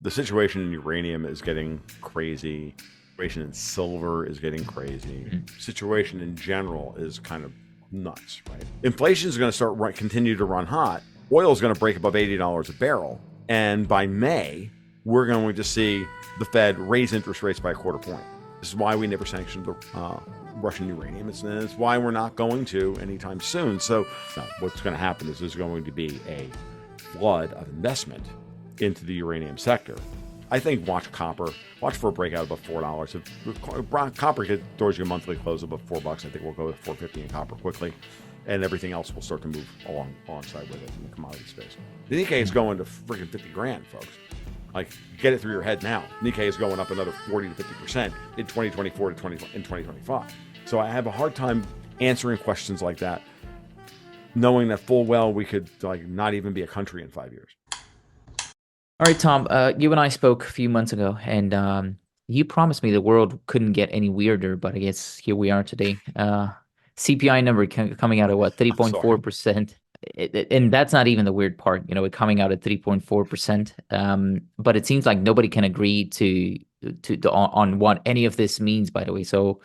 the situation in uranium is getting crazy. Situation in silver is getting crazy. Situation in general is kind of nuts, right? Inflation is going to continue to run hot. Oil is going to break above $80 a barrel, and by May, we're going to see the Fed raise interest rates by a quarter point. This is why we never sanctioned the Russian uranium. It's why we're not going to anytime soon. So what's going to happen is there's going to be a flood of investment into the uranium sector. I think watch copper. Watch for a breakout above $4. If copper gets towards your monthly close above $4, I think we'll go to $4.50 in copper quickly, and everything else will start to move alongside with it in the commodity space. The Nikkei is going to freaking 50 grand, folks. Like, get it through your head now. Nikkei is going up another 40 to 50% in 2024 to 2025. So I have a hard time answering questions like that, knowing that full well we could not even be a country in 5 years. All right, Tom, you and I spoke a few months ago, and you promised me the world couldn't get any weirder, but I guess here we are today. CPI number coming out at what, 3.4%? And that's not even the weird part, it coming out at 3.4%. But it seems like nobody can agree on what any of this means, by the way. So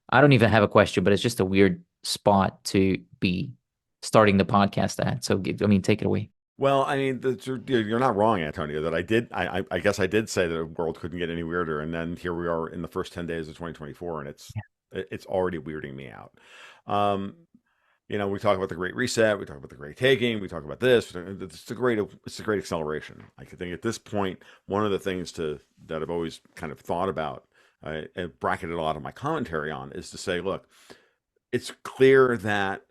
I don't even have a question, but it's just a weird spot to be starting the podcast at. So, take it away. Well, you're not wrong, Antonio, that I guess I did say that the world couldn't get any weirder. And then here we are in the first 10 days of 2024, and it's already weirding me out. We talk about the Great Reset, we talk about the Great Taking, we talk about this. It's a great acceleration. I think at this point, one of the things that I've always kind of thought about and bracketed a lot of my commentary on is to say, look, it's clear that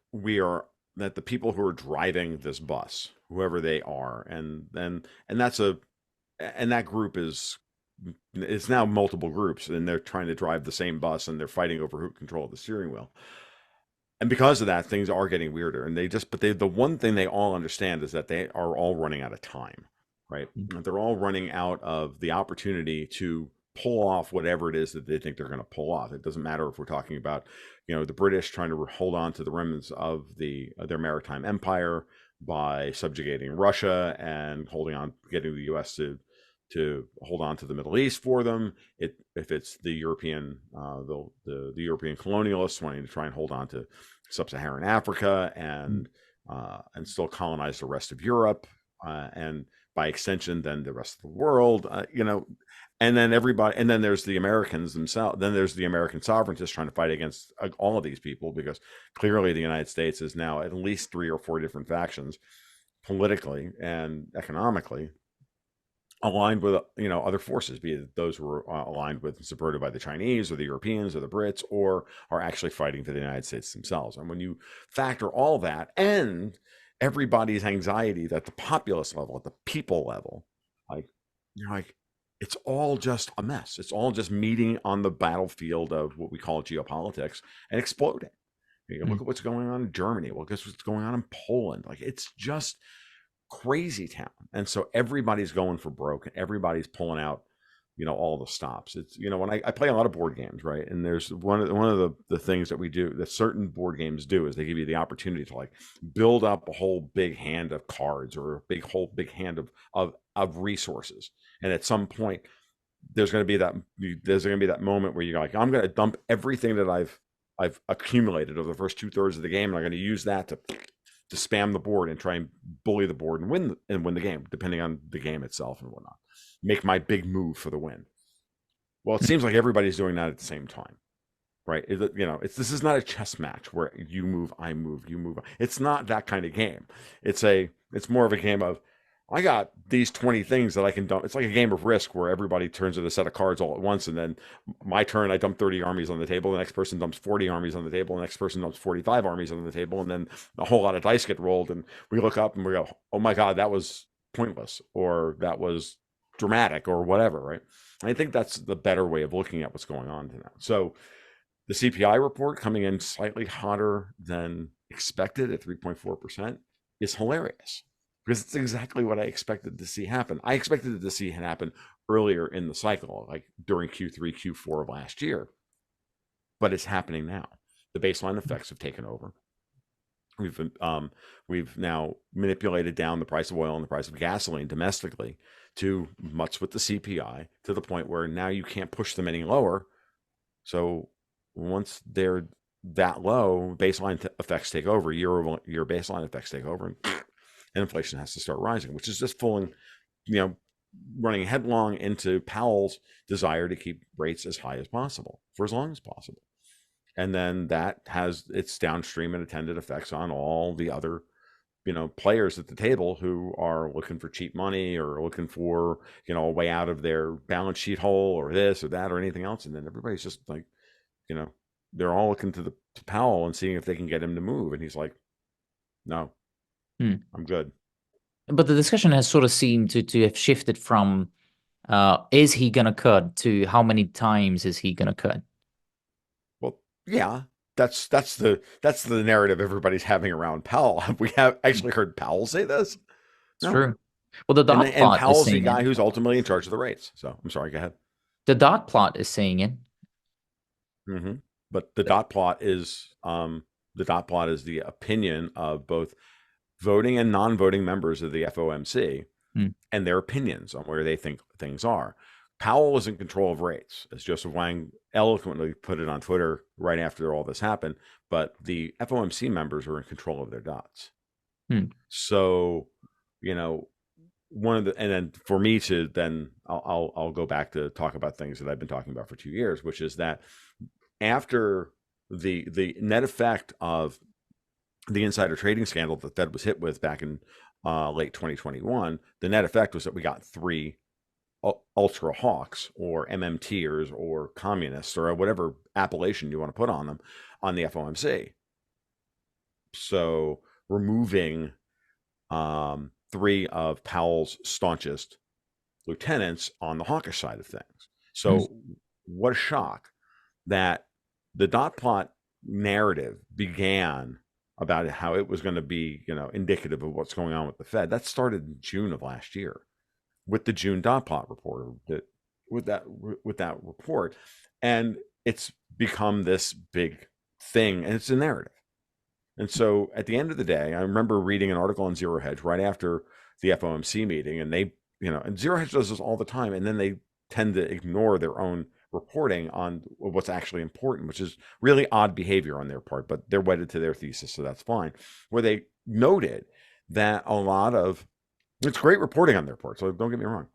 that the people who are driving this bus, whoever they are, and that group is now multiple groups, and they're trying to drive the same bus, and they're fighting over who control the steering wheel. And because of that, things are getting weirder. And the one thing they all understand is that they are all running out of time, right? They're all running out of the opportunity to pull off whatever it is that they think they're going to pull off. It doesn't matter if we're talking about, the British trying to hold on to the remnants of their maritime empire by subjugating Russia and getting the U.S. to hold on to the Middle East for them. If it's the European European colonialists wanting to try and hold on to sub-Saharan Africa and still colonize the rest of Europe, and by extension, then the rest of the world, and then there's the Americans themselves. Then there's the American sovereigntists trying to fight against all of these people, because clearly the United States is now at least 3 or 4 different factions, politically and economically, aligned with other forces, be it those who are aligned with and supported by the Chinese or the Europeans or the Brits, or are actually fighting for the United States themselves. And when you factor all that and everybody's anxiety at the populace level, at the people level, it's all just a mess. It's all just meeting on the battlefield of what we call geopolitics and exploding. Look at what's going on in Germany. Well, guess what's going on in Poland? It's just crazy town. And so everybody's going for broke, and everybody's pulling out, all the stops. It's, when I play a lot of board games, right? And there's one of the things that we do, that certain board games do, is they give you the opportunity to build up a whole big hand of cards, or a whole big hand of resources. And at some point, there's going to be that moment where you're like, I'm going to dump everything that I've accumulated over the first 2/3 of the game, and I'm going to use that to spam the board and try and bully the board and win the game, depending on the game itself and whatnot. Make my big move for the win. Well, it seems like everybody's doing that at the same time, right? This is not a chess match where you move, I move, you move. It's not that kind of game. It's more of a game of, I got these 20 things that I can dump. It's like a game of Risk where everybody turns in a set of cards all at once, and then my turn, I dump 30 armies on the table. The next person dumps 40 armies on the table. The next person dumps 45 armies on the table, and then a whole lot of dice get rolled, and we look up and we go, "Oh my God, that was pointless," or "That was dramatic," or whatever, right? And I think that's the better way of looking at what's going on now. So the CPI report coming in slightly hotter than expected at 3.4% is hilarious, because it's exactly what I expected to see happen. I expected to see it happen earlier in the cycle, like during Q3, Q4 of last year. But it's happening now. The baseline effects have taken over. We've now manipulated down the price of oil and the price of gasoline domestically to mutts with the CPI to the point where now you can't push them any lower. So once they're that low, baseline effects take over, year-over-year baseline effects take over, and inflation has to start rising, which is just running headlong into Powell's desire to keep rates as high as possible for as long as possible. And then that has its downstream and attendant effects on all the other players at the table who are looking for cheap money or looking for a way out of their balance sheet hole or this or that or anything else. And then everybody's just like, they're all looking to Powell and seeing if they can get him to move, and he's like, no, I'm good. But the discussion has sort of seemed to have shifted from is he gonna cut to how many times is he gonna cut? Well, yeah, that's the narrative everybody's having around Powell. We have actually heard Powell say this. It's true. Well, the dot and plot is Powell's the saying guy it. who's ultimately in charge of the rates. So I'm sorry, go ahead. The dot plot is saying it. But the dot plot is the opinion of both voting and non-voting members of the FOMC and their opinions on where they think things are. Powell is in control of rates, as Joseph Wang eloquently put it on Twitter right after all this happened, but the FOMC members are in control of their dots. So, and then for me to then I'll go back to talk about things that I've been talking about for 2 years, which is that after the net effect of the insider trading scandal that the Fed was hit with back in late 2021, the net effect was that we got 3 ultra hawks or MMTers or communists or whatever appellation you want to put on them on the FOMC. So removing 3 of Powell's staunchest lieutenants on the hawkish side of things. So what a shock that the dot plot narrative began about how it was going to be, indicative of what's going on with the Fed. That started in June of last year with the June dot plot report, with that report, and it's become this big thing, and it's a narrative. And so at the end of the day, I remember reading an article on Zero Hedge right after the FOMC meeting, and they, and Zero Hedge does this all the time, and then they tend to ignore their own reporting on what's actually important, which is really odd behavior on their part, but they're wedded to their thesis, so that's fine. Where they noted that it's great reporting on their part, so don't get me wrong,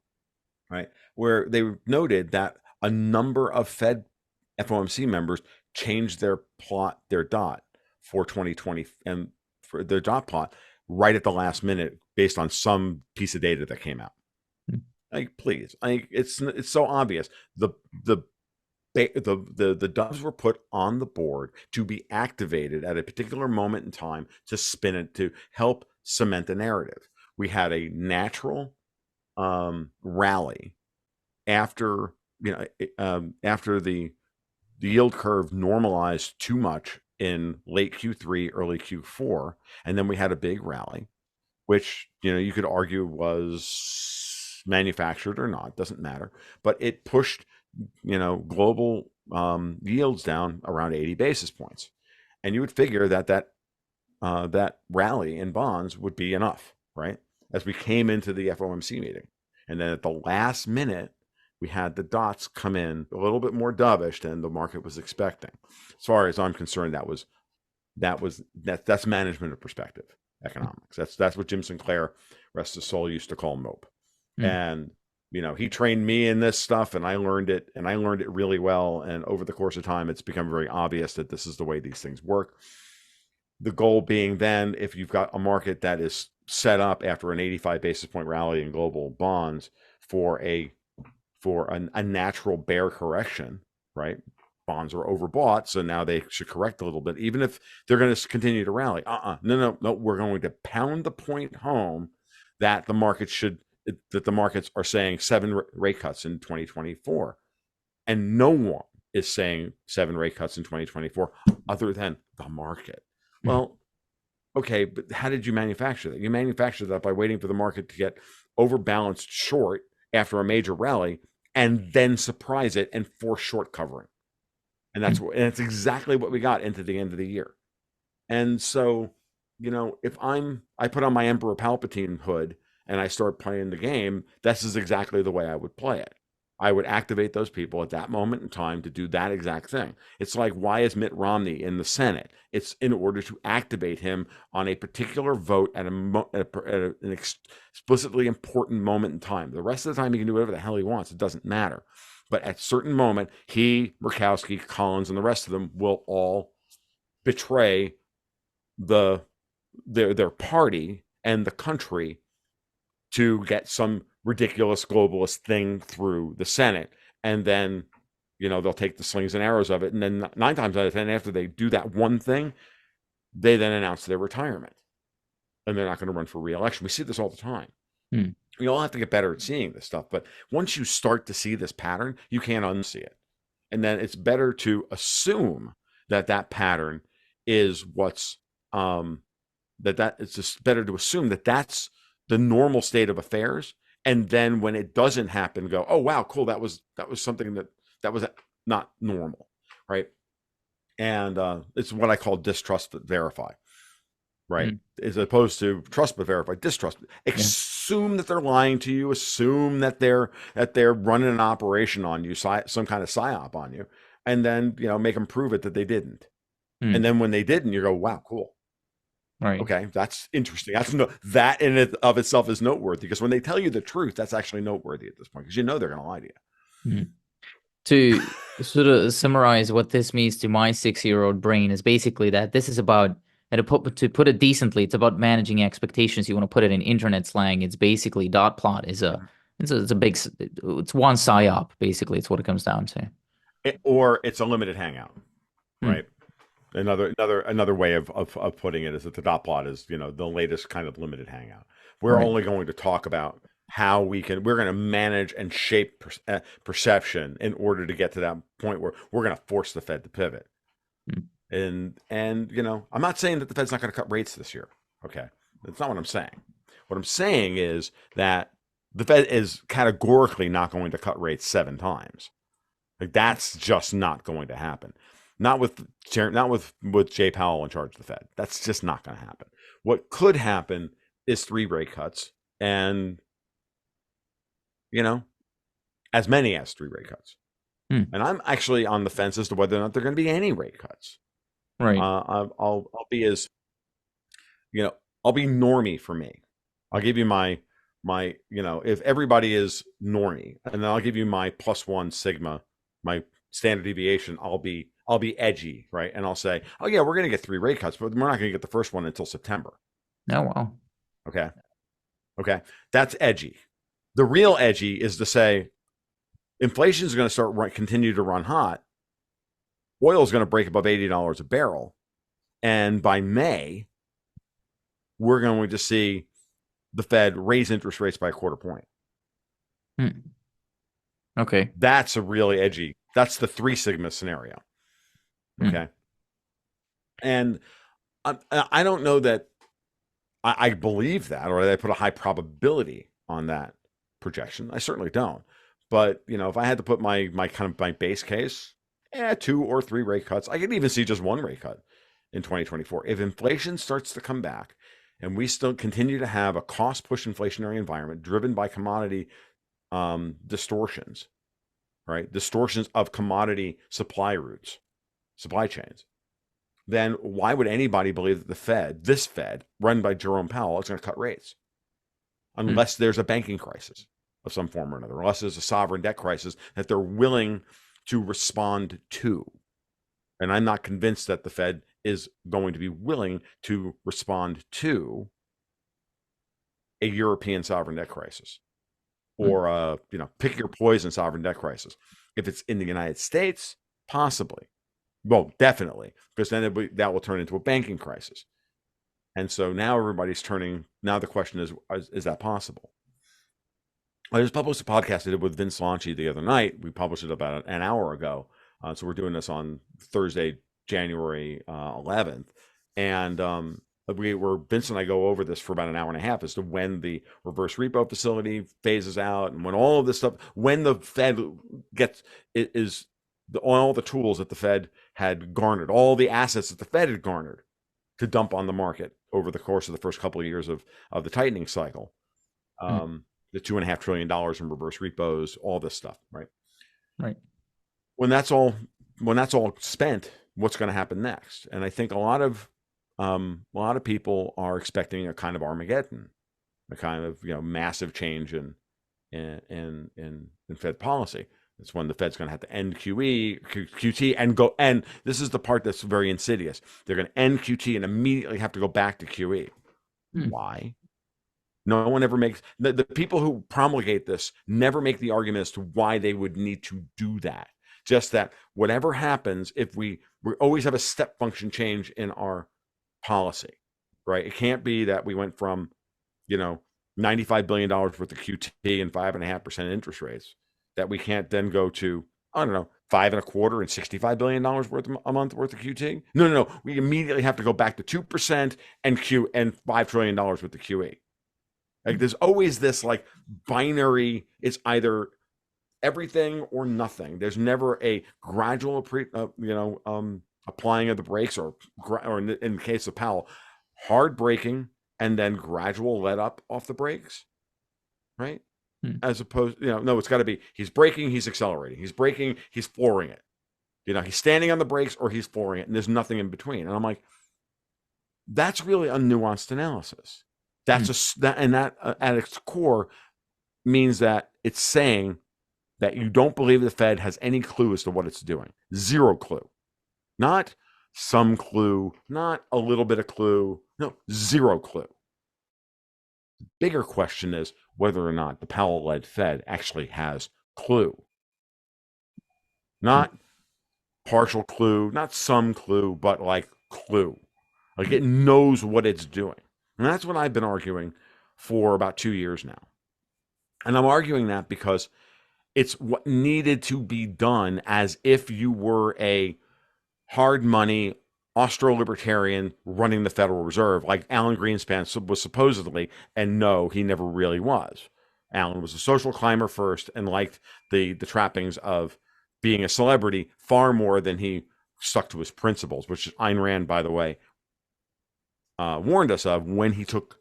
right? Where they noted that a number of Fed FOMC members changed their dot for 2020 and for their dot plot right at the last minute based on some piece of data that came out. Like, please, it's so obvious. The doves were put on the board to be activated at a particular moment in time to spin it, to help cement the narrative. We had a natural rally after the yield curve normalized too much in late Q3, early Q4, and then we had a big rally, which you could argue was manufactured or not, doesn't matter, but it pushed global yields down around 80 basis points, and you would figure that rally in bonds would be enough, right? As we came into the FOMC meeting, and then at the last minute we had the dots come in a little bit more dovish than the market was expecting. As far as I'm concerned, that's management of perspective economics. That's what Jim Sinclair, rest his soul, used to call MOPE. And he trained me in this stuff, and I learned it really well. And over the course of time, it's become very obvious that this is the way these things work. The goal being then, if you've got a market that is set up after an 85 basis point rally in global bonds for a natural bear correction, right? Bonds are overbought, so now they should correct a little bit, even if they're going to continue to rally. No, we're going to pound the point home that the markets are saying 7 rate cuts in 2024, and no one is saying 7 rate cuts in 2024 other than the market. Well, okay, but how did you manufacture that? You manufactured that by waiting for the market to get overbalanced short after a major rally and then surprise it and force short covering. And that's exactly what we got into the end of the year. And so, if I put on my Emperor Palpatine hood and I start playing the game, this is exactly the way I would play it. I would activate those people at that moment in time to do that exact thing. It's like, why is Mitt Romney in the Senate? It's in order to activate him on a particular vote at an explicitly important moment in time. The rest of the time, he can do whatever the hell he wants. It doesn't matter. But at a certain moment, he, Murkowski, Collins, and the rest of them will all betray their party and the country to get some ridiculous globalist thing through the Senate. And then, they'll take the slings and arrows of it. And then 9 times out of 10, after they do that one thing, they then announce their retirement. And they're not going to run for re-election. We see this all the time. We all have to get better at seeing this stuff. But once you start to see this pattern, you can't unsee it. And then it's better to assume that pattern is what's it's just better to assume that that's the normal state of affairs. And then when it doesn't happen, go, oh wow, cool, that was something that was not normal, right? And it's what I call distrust but verify, right? As opposed to trust but verify, distrust. Assume that they're lying to you. Assume that they're running an operation on you, some kind of psyop on you, and then make them prove it that they didn't. And then when they didn't, you go, wow, cool. Right. Okay, that's interesting. That in it of itself is noteworthy, because when they tell you the truth, that's actually noteworthy at this point, because they're going to lie to you. To sort of summarize what this means to my 6-year-old brain is basically that this is about, and to put it decently, it's about managing expectations. You want to put it in internet slang. It's basically dot plot is it's one psyop. Basically, it's what it comes down to. Or it's a limited hangout, right? Another way of putting it is that the dot plot is the latest kind of limited hangout. We're only going to talk about how we're going to manage and shape perception in order to get to that point where we're going to force the Fed to pivot. And I'm not saying that the Fed's not going to cut rates this year. Okay, that's not what I'm saying. What I'm saying is that the Fed is categorically not going to cut rates 7 times. Like, that's just not going to happen. Not with Jay Powell in charge of the Fed. That's just not going to happen. What could happen is 3 rate cuts, and as many as 3 rate cuts. And I'm actually on the fence as to whether or not there are going to be any rate cuts. Right. I'll be I'll be normie for me. I'll give you my if everybody is normie, and then I'll give you my +1 sigma, my standard deviation. I'll be edgy, right? And I'll say, oh yeah, we're going to get 3 rate cuts, but we're not going to get the first one until September. Oh wow. Okay, that's edgy. The real edgy is to say inflation is going to continue to run hot. Oil is going to break above $80 a barrel, and by May, we're going to see the Fed raise interest rates by 1/4 point. Okay, that's a really edgy. That's the 3 sigma scenario. Okay, and I don't know that I believe that, or that I put a high probability on that projection. I certainly don't. But if I had to put my base case, 2 or 3 rate cuts. I could even see just 1 rate cut in 2024. If inflation starts to come back, and we still continue to have a cost push inflationary environment driven by commodity distortions, right? Distortions of commodity supply routes, supply chains. Then why would anybody believe that this Fed, run by Jerome Powell, is going to cut rates? Unless there's a banking crisis of some form or another, unless there's a sovereign debt crisis that they're willing to respond to. And I'm not convinced that the Fed is going to be willing to respond to a European sovereign debt crisis, or pick your poison sovereign debt crisis. If it's in the United States, possibly. Well, definitely, because then that will turn into a banking crisis. And so now everybody's turning. Now the question is that possible? I just published a podcast I did with Vince Lanci the other night. We published it about an hour ago. So we're doing this on Thursday, January 11th. And Vince and I go over this for about an hour and a half as to when the reverse repo facility phases out, and when all of this stuff, when the Fed all the tools that the Fed had garnered, all the assets that the Fed had garnered to dump on the market over the course of the first couple of years of the tightening cycle. Mm, the $2.5 trillion in reverse repos, all this stuff, right? right. When that's all spent, what's going to happen next? And I think a lot of people are expecting a kind of Armageddon, a kind of massive change in Fed policy. It's when the Fed's going to have to end QT, and go. And this is the part that's very insidious. They're going to end QT and immediately have to go back to QE. Mm, Why? No one ever makes the people who promulgate this never make the argument as to why they would need to do that. Just that whatever happens, if we always have a step function change in our policy, right? It can't be that we went from, you know, $95 billion worth of QT and 5.5% interest rates, that we can't then go to, I don't know, 5.25 and $65 billion worth a month worth of QT. No. We immediately have to go back to 2% and $5 trillion worth of QE. Like there's always this like binary, it's either everything or nothing. There's never a gradual, applying of the brakes, or in the case of Powell, hard braking and then gradual let up off the brakes, right? mm, As opposed, no, it's got to be he's braking, he's accelerating, he's braking, he's flooring it. He's standing on the brakes or he's flooring it, and there's nothing in between. And I'm like, that's really a nuanced analysis. mm, That at its core means that it's saying that you don't believe the Fed has any clue as to what it's doing. Zero clue. Not some clue, not a little bit of clue. No, zero clue. The bigger question is whether or not the Powell-led Fed actually has clue. mm, Not partial clue, not some clue, but like clue. Like mm, it knows what it's doing. And that's what I've been arguing for about 2 years now. And I'm arguing that because it's what needed to be done, as if you were a hard money Austro-libertarian running the Federal Reserve, like Alan Greenspan was supposedly, and no, he never really was. Alan was a social climber first and liked the trappings of being a celebrity far more than he stuck to his principles, which Ayn Rand, by the way, warned us of when he took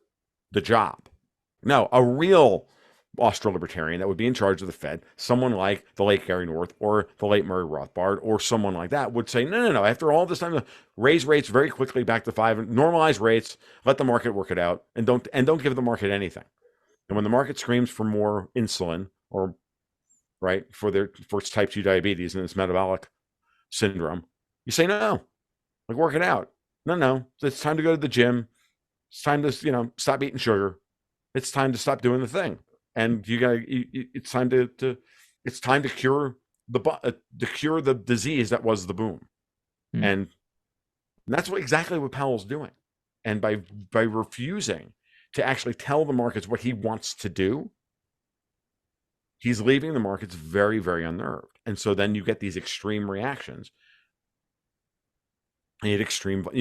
the job. No, a real Austro-libertarian that would be in charge of the Fed, someone like the late Gary North or the late Murray Rothbard or someone like that, would say, no. After all this time, raise rates very quickly back to 5, normalize rates, let the market work it out, and don't give the market anything. And when the market screams for more insulin, or right for its type 2 diabetes and its metabolic syndrome, you say no, like work it out. No, it's time to go to the gym. It's time to stop eating sugar. It's time to stop doing the thing, and it's time to cure the disease that was the boom, mm. and that's exactly what Powell's doing. And by refusing to actually tell the markets what he wants to do, he's leaving the markets very, very unnerved. And so then you get these extreme reactions. You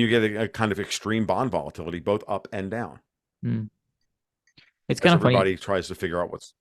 get a kind of extreme bond volatility, both up and down, Mm. It's as kind of funny. everybody tries to figure out what's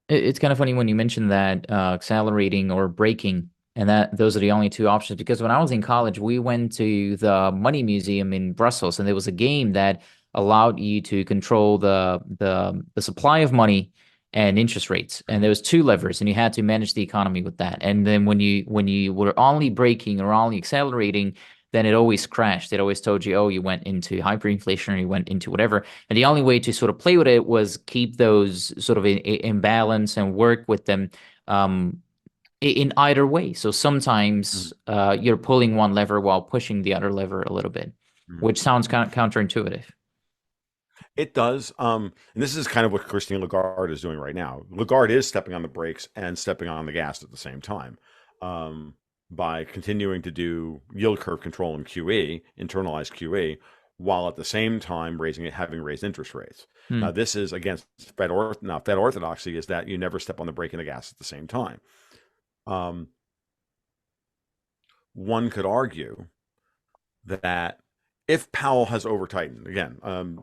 happening. It's kind of funny when you mention that accelerating or braking, and that those are the only two options. Because when I was in college, we went to the Money Museum in Brussels, and there was a game that allowed you to control the supply of money and interest rates. And there was two levers, and you had to manage the economy with that. And then when you were only braking or only accelerating, then it always crashed. It always told you, oh, you went into hyperinflation or you went into whatever. And the only way to sort of play with it was keep those sort of in balance and work with them in either way. So sometimes you're pulling one lever while pushing the other lever a little bit, Mm-hmm. which sounds counterintuitive. It does. And this is kind of what Christine Lagarde is doing right now. Lagarde is stepping on the brakes and stepping on the gas at the same time, by continuing to do yield curve control in QE, internalized QE, while at the same time having raised interest rates. Hmm. Now, this is against Fed orthodoxy, is that you never step on the brake and the gas at the same time. One could argue that if Powell has over tightened again,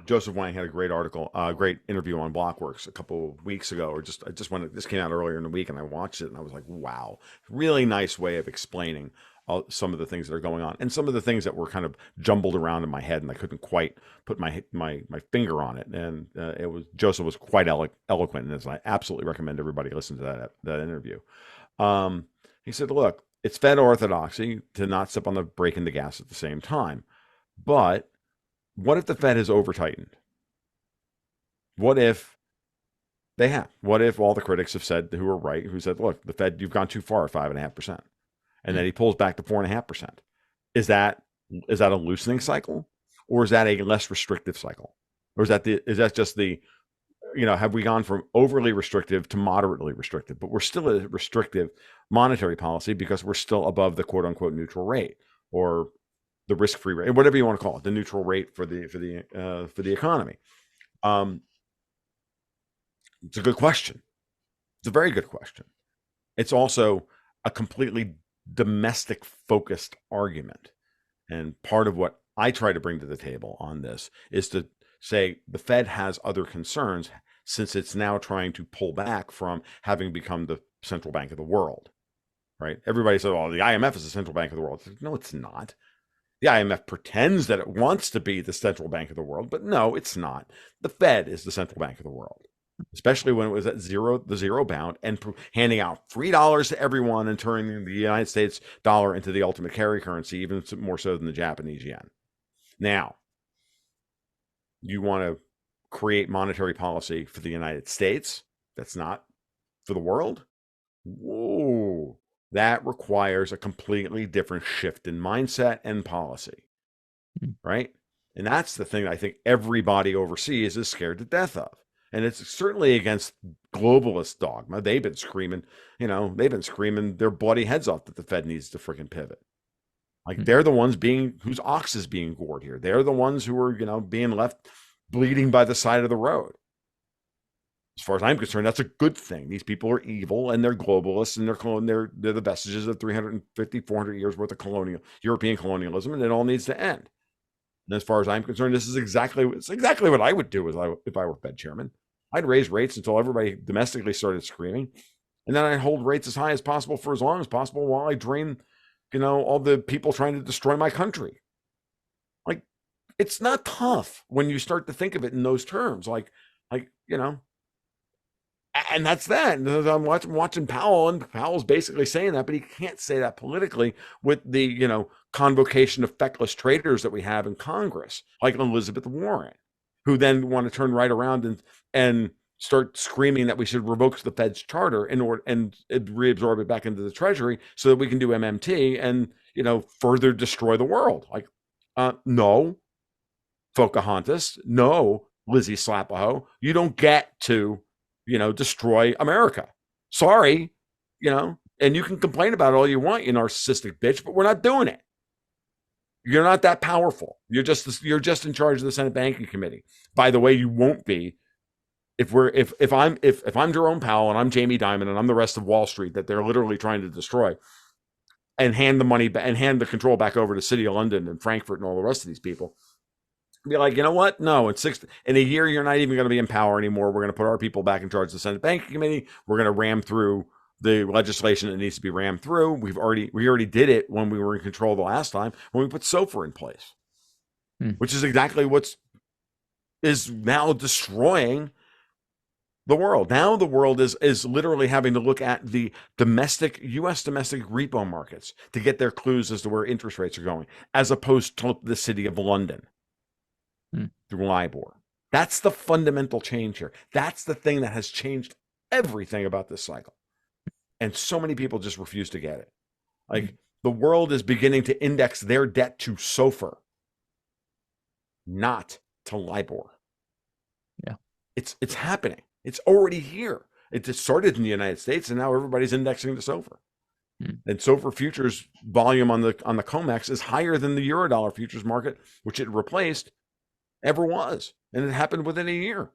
Joseph Wang had a great article, great interview on Blockworks a couple of weeks ago, or this came out earlier in the week, and I watched it and I was like, wow, really nice way of explaining some of the things that are going on, and some of the things that were kind of jumbled around in my head, and I couldn't quite put my finger on it. And Joseph was quite eloquent in this. I absolutely recommend everybody listen to that interview. He said, "Look, it's Fed orthodoxy to not step on the brake and the gas at the same time, but what if the Fed has over tightened? What if they have? What if all the critics have said, who are right, who said, look, the Fed, you've gone too far at 5.5%, and then he pulls back to 4.5%? Is that a loosening cycle, or is that a less restrictive cycle, or is that just the, have we gone from overly restrictive to moderately restrictive? But we're still a restrictive monetary policy because we're still above the quote unquote neutral rate, or the risk-free rate, whatever you want to call it, the neutral rate for the economy." It's a good question. It's a very good question. It's also a completely domestic focused argument. And part of what I try to bring to the table on this is to say the Fed has other concerns, since it's now trying to pull back from having become the central bank of the world, right? Everybody says, "Oh, the IMF is the central bank of the world." No, it's not. The IMF pretends that it wants to be the central bank of the world, but no, it's not. The Fed is the central bank of the world, especially when it was at the zero bound, and handing out free dollars to everyone and turning the United States dollar into the ultimate carry currency, even more so than the Japanese yen. Now, you want to create monetary policy for the United States that's not for the world? Whoa, that requires a completely different shift in mindset and policy, right? And that's the thing I think everybody overseas is scared to death of. And it's certainly against globalist dogma. They've been screaming their bloody heads off that the Fed needs to freaking pivot. Like, they're the ones whose ox is being gored here. They're the ones who are, being left bleeding by the side of the road. As far as I'm concerned, that's a good thing. These people are evil, and they're globalists, and they're the vestiges of 350, 400 years worth of European colonialism, and it all needs to end. And as far as I'm concerned, it's exactly what I would do if I were Fed chairman. I'd raise rates until everybody domestically started screaming, and then I'd hold rates as high as possible for as long as possible while I drain, all the people trying to destroy my country. Like, it's not tough when you start to think of it in those terms. And that's that. I'm watching Powell, and Powell's basically saying that, but he can't say that politically with the, convocation of feckless traitors that we have in Congress, like Elizabeth Warren, who then want to turn right around and start screaming that we should revoke the Fed's charter and reabsorb it back into the Treasury so that we can do MMT and, further destroy the world. Like, no, Pocahontas, no, Lizzie Slapaho, you don't get to, destroy America. Sorry, and you can complain about it all you want, you narcissistic bitch, but we're not doing it. You're not that powerful. You're just in charge of the Senate Banking Committee. By the way, you won't be if I'm Jerome Powell and I'm Jamie Dimon and I'm the rest of Wall Street that they're literally trying to destroy, and hand the money and hand the control back over to City of London and Frankfurt and all the rest of these people. Be like, you know what? No, in a year, you're not even going to be in power anymore. We're going to put our people back in charge of the Senate Banking Committee. We're going to ram through the legislation that needs to be rammed through. We already did it when we were in control the last time, when we put SOFR in place, which is exactly what is now destroying the world. Now the world is literally having to look at the U.S. domestic repo markets to get their clues as to where interest rates are going, as opposed to the City of London through LIBOR. That's the fundamental change here. That's the thing that has changed everything about this cycle. And so many people just refuse to get it. Like, the world is beginning to index their debt to SOFR, not to LIBOR. Yeah. It's happening. It's already here. It just started in the United States, and now everybody's indexing to SOFR. And SOFR futures volume on the COMEX is higher than the Eurodollar futures market, which it replaced, ever was. And it happened within a year.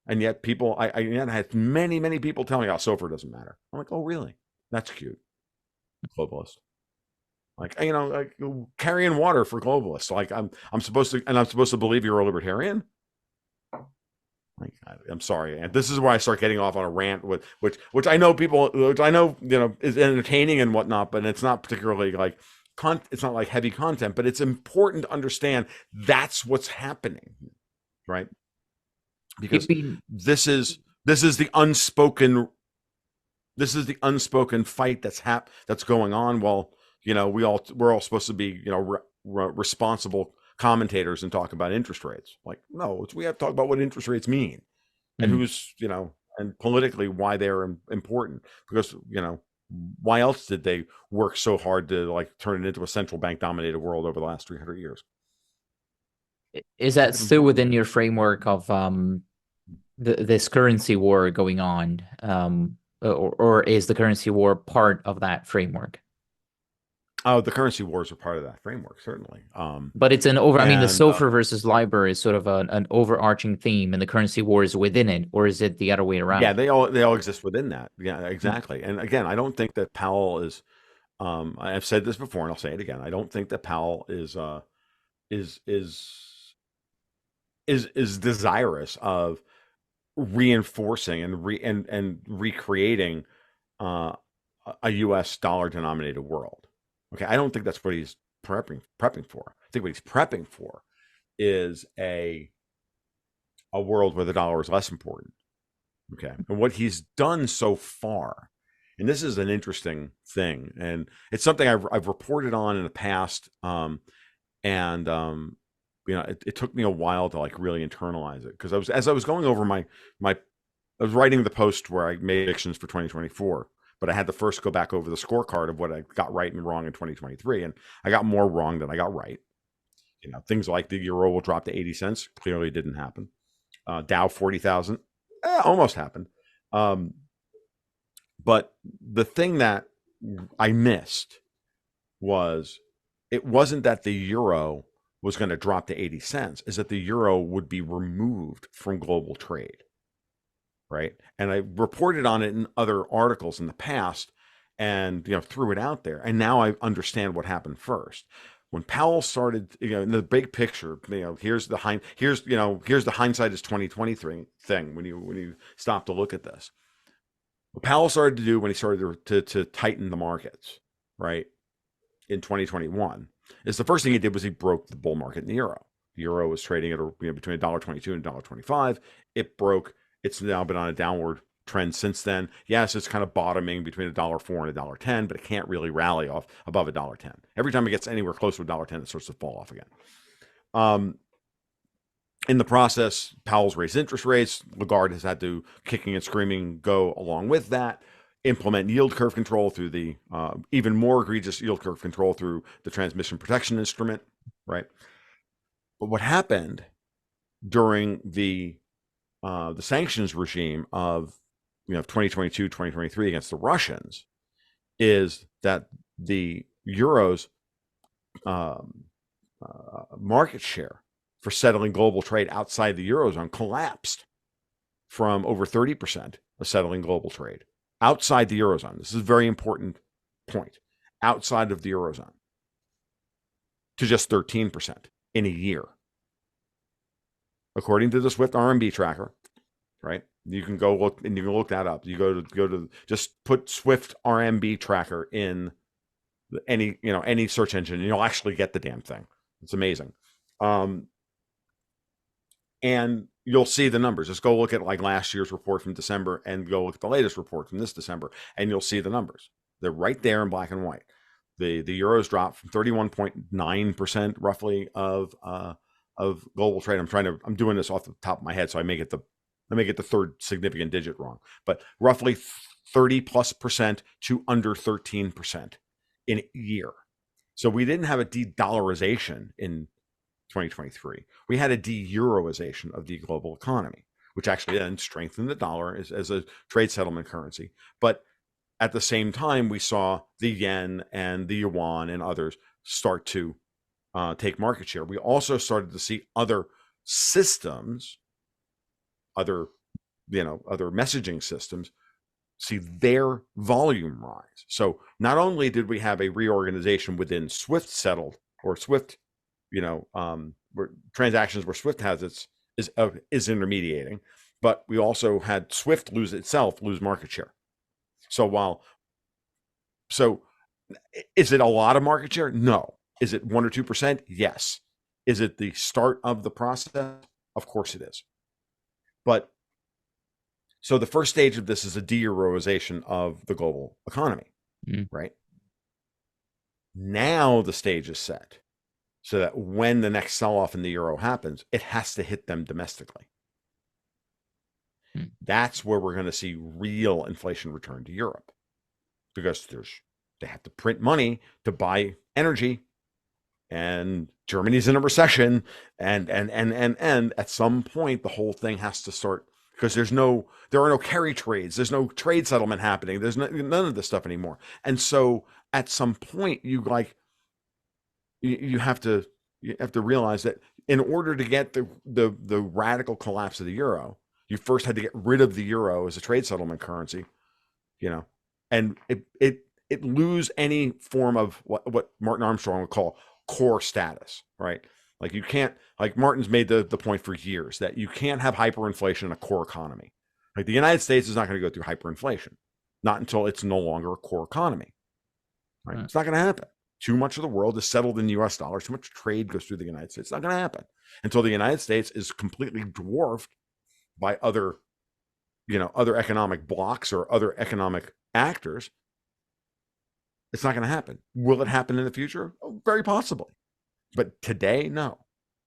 And yet people, I had many people telling me, SOFR doesn't matter. I'm like, oh, really? That's cute. Globalist. Like, carrying water for globalists. Like, I'm supposed to believe you're a libertarian? Like, I'm sorry. And this is where I start getting off on a rant with which I know is entertaining and whatnot, but it's not particularly like it's not like heavy content, but it's important to understand that's what's happening, right? You've Because been this is the unspoken fight that's going on. Well, we're all supposed to be responsible commentators and talk about interest rates. Like, no, we have to talk about what interest rates mean and mm. who's and politically why they're important, because why else did they work so hard to like turn it into a central bank dominated world over the last 300 years? Is that Keep it still important. within your framework of this currency war going on, or is the currency war part of that framework? Oh, the currency wars are part of that framework, certainly. But it's an over. I mean, the And SOFR versus LIBOR is sort of an overarching theme, and the currency war is within it, or is it the other way Yeah, around? they all exist within that. Yeah, Mm. exactly. And again, I don't think that Powell is. I've said this before, and I'll say it again. I don't think that Powell is is is desirous of reinforcing and recreating uh, a U.S. dollar denominated world. Okay, I don't think that's what he's prepping for. I think what he's prepping for is a world where the dollar is less important. Okay, and what he's done so far, and this is an interesting thing, and it's something I've reported on in the past, and it took me a while to like really internalize it, because as I was going over my I was writing the post where I made predictions for 2024, but I had to first go back over the scorecard of what I got right and wrong in 2023, and I got more wrong than I got right. Things like the euro will drop to 80 cents clearly didn't happen. Dow 40,000 almost happened. Um, but the thing that I missed was, it wasn't that the euro was going to drop to 80 cents, is that the euro would be removed from global trade. Right. And I reported on it in other articles in the past, and threw it out there. And now I understand what happened first. When Powell started, in the big picture, here's the hindsight is 2023 thing when you stop to look at this. What Powell started to do when he started to tighten the markets, right, in 2021, is the first thing he did was he broke the bull market in the euro. The euro was trading at between $1.22 and $1.25. It broke. It's now been on a downward trend since then. Yes, it's kind of bottoming between $1.04 and $1.10, but it can't really rally off above $1.10. Every time it gets anywhere close to $1.10, it starts to fall off again. In the process, Powell's raised interest rates. Lagarde has had to, kicking and screaming, go along with that, implement yield curve control through the even more egregious yield curve control through the transmission protection instrument, right? But what happened during the sanctions regime of 2022, 2023 against the Russians is that the euro's market share for settling global trade outside the eurozone collapsed from over 30% of settling global trade outside the eurozone. This is a very important point. Outside of the eurozone to just 13% in a year, according to the Swift RMB tracker. Right? You can go look, and you can look that up. You go to just put Swift RMB tracker in any search engine, and you'll actually get the damn thing. It's amazing. And you'll see the numbers. Just go look at like last year's report from December and go look at the latest report from this December, and you'll see the numbers. They're right there in black and white. The euros dropped from 31.9% roughly of global trade. I'm doing this off the top of my head, so I may get the third significant digit wrong, but roughly 30+% to under 13% in a year. So we didn't have a de-dollarization in 2023. We had a de-euroization of the global economy, which actually then strengthened the dollar as a trade settlement currency. But at the same time, we saw the yen and the yuan and others start to take market share. We also started to see other systems, other messaging systems, see their volume rise. So not only did we have a reorganization within Swift settled, or Swift, where transactions where Swift has is intermediating, but we also had Swift lose market share. So Is it a lot of market share? No. Is it 1 or 2%? Yes. Is it the start of the process? Of course it is. But so the first stage of this is a de-euroization of the global economy, right? Now the stage is set so that when the next sell-off in the euro happens, it has to hit them domestically. That's where we're going to see real inflation return to Europe, because they have to print money to buy energy, and Germany's in a recession, and at some point the whole thing has to start, because there are no carry trades, there's no trade settlement happening, there's none of this stuff anymore. And so at some point you have to realize that in order to get the radical collapse of the euro, you first had to get rid of the euro as a trade settlement currency, and it lose any form of what Martin Armstrong would call core status, right? Like you can't, like Martin's made the point for years that you can't have hyperinflation in a core economy. Like the United States is not going to go through hyperinflation, not until it's no longer a core economy, right? It's not going to happen. Too much of the world is settled in US dollars. Too much trade goes through the United States. It's not going to happen until the United States is completely dwarfed by other economic blocks or other economic actors. It's not going to happen. Will it happen in the future? Oh, very possibly. But today, no.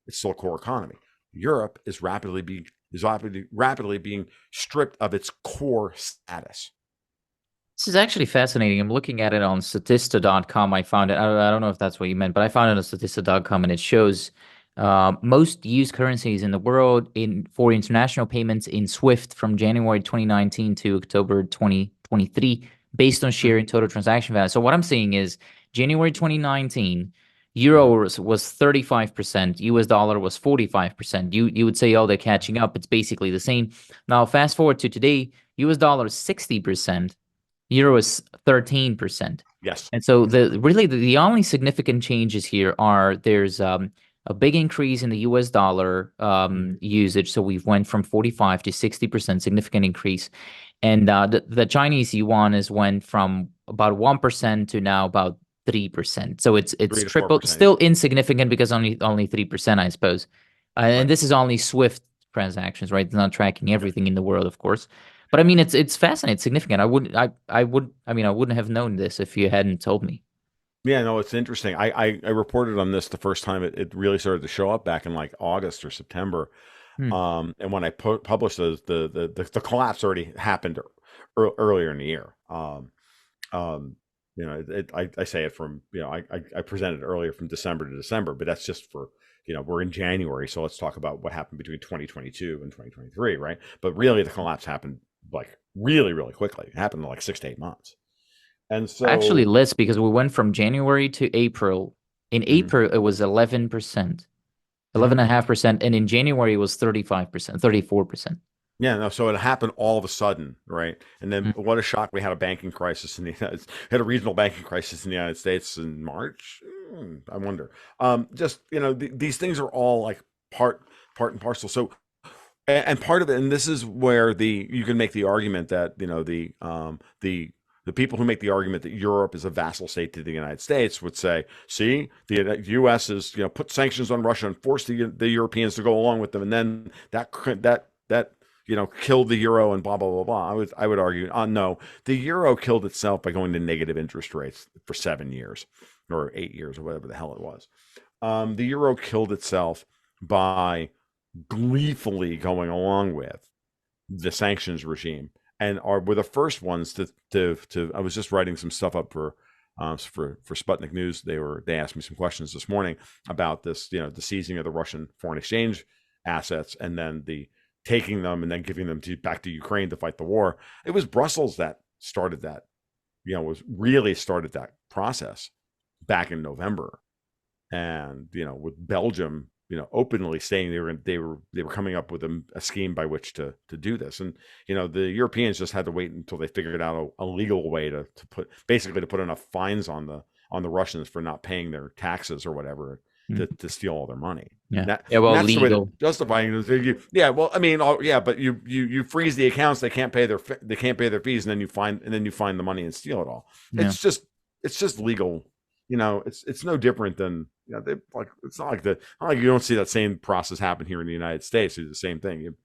It's still a core economy. Europe is rapidly being stripped of its core status. This is actually fascinating. I'm looking at it on Statista.com. I found it. I don't know if that's what you meant, but I found it on Statista.com, and it shows most used currencies in the world for international payments in SWIFT from January 2019 to October 2023, based on share in total transaction value. So what I'm seeing is January 2019, euro was 35%, US dollar was 45%. You would say, oh, they're catching up. It's basically the same. Now, fast forward to today, US dollar is 60%. Euro is 13%. Yes. And so the only significant changes here are there's a big increase in the US dollar usage. So we've went from 45 to 60%, significant increase. And the Chinese yuan has went from about 1% to now about 3%. So it's tripled, still insignificant because only 3%, I suppose. And this is only SWIFT transactions, right? It's not tracking everything in the world, of course. But I mean, it's fascinating, it's significant. I wouldn't have known this if you hadn't told me. Yeah, no, it's interesting. I reported on this the first time it really started to show up back in like August or September. And when I published those, the collapse already happened earlier in the year. I say it from, I presented earlier from December to December, but that's just for, we're in January. So let's talk about what happened between 2022 and 2023, right? But really the collapse happened like really, really quickly. It happened in like 6 to 8 months. And so actually less, because we went from January to April. In April, it was 11%, 11.5%. And in January, it was 35%, 34%. Yeah, no, so it happened all of a sudden, right? And then what a shock. We had a banking crisis in the United States, had a regional banking crisis in the United States in March. I wonder. These things are all like part and parcel. So, and part of it, and this is where you can make the argument that, the people who make the argument that Europe is a vassal state to the United States would say, see, the U.S. is, put sanctions on Russia and force the Europeans to go along with them. And then that killed the euro and blah, blah, blah, blah. I would argue, no, the euro killed itself by going to negative interest rates for 7 years or 8 years or whatever the hell it was. The euro killed itself by gleefully going along with the sanctions regime, and were the first ones to I was just writing some stuff up for Sputnik News. They asked me some questions this morning about this, the seizing of the Russian foreign exchange assets and then the taking them and then giving them back to Ukraine to fight the war. It was Brussels that started that, started that process back in November. And, with Belgium, openly saying they were coming up with a scheme by which to do this. And, the Europeans just had to wait until they figured out a legal way to put enough fines on the Russians for not paying their taxes or whatever to steal all their money. Yeah. That's legal. the way to justifying it. But you freeze the accounts, they can't pay their fees, and then you find the money and steal it all. Yeah. It's just, it's just legal. It's no different than they like. It's not like you don't see that same process happen here in the United States. It's the same thing. It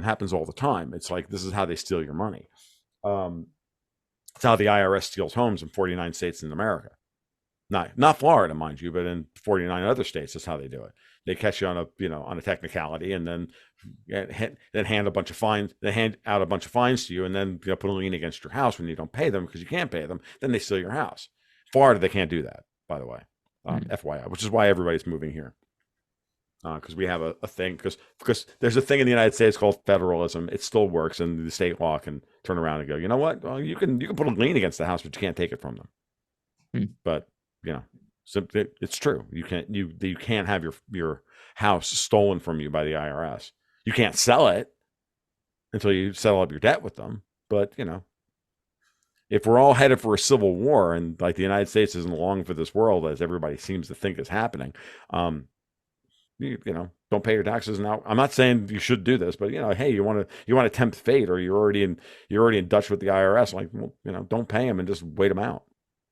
happens all the time. It's like this is how they steal your money. Um, it's how the IRS steals homes in 49 states in America. Not Florida, mind you, but in 49 other states, that's how they do it. They catch you on a technicality, and then hand a bunch of fines. They hand out a bunch of fines to you, and then put a lien against your house when you don't pay them because you can't pay them. Then they steal your house. Florida, they can't do that, by the way, FYI, which is why everybody's moving here. Because we have a thing, because there's a thing in the United States called federalism. It still works, and the state law can turn around and go, you know what? Well, you can put a lien against the house, but you can't take it from them. But so it's true. You can't have your house stolen from you by the IRS. You can't sell it until you settle up your debt with them. But if we're all headed for a civil war, and like the United States isn't long for this world, as everybody seems to think is happening, don't pay your taxes now. I'm not saying you should do this, but hey, you want to tempt fate, or you're already in Dutch with the IRS. Like, well, don't pay them and just wait them out,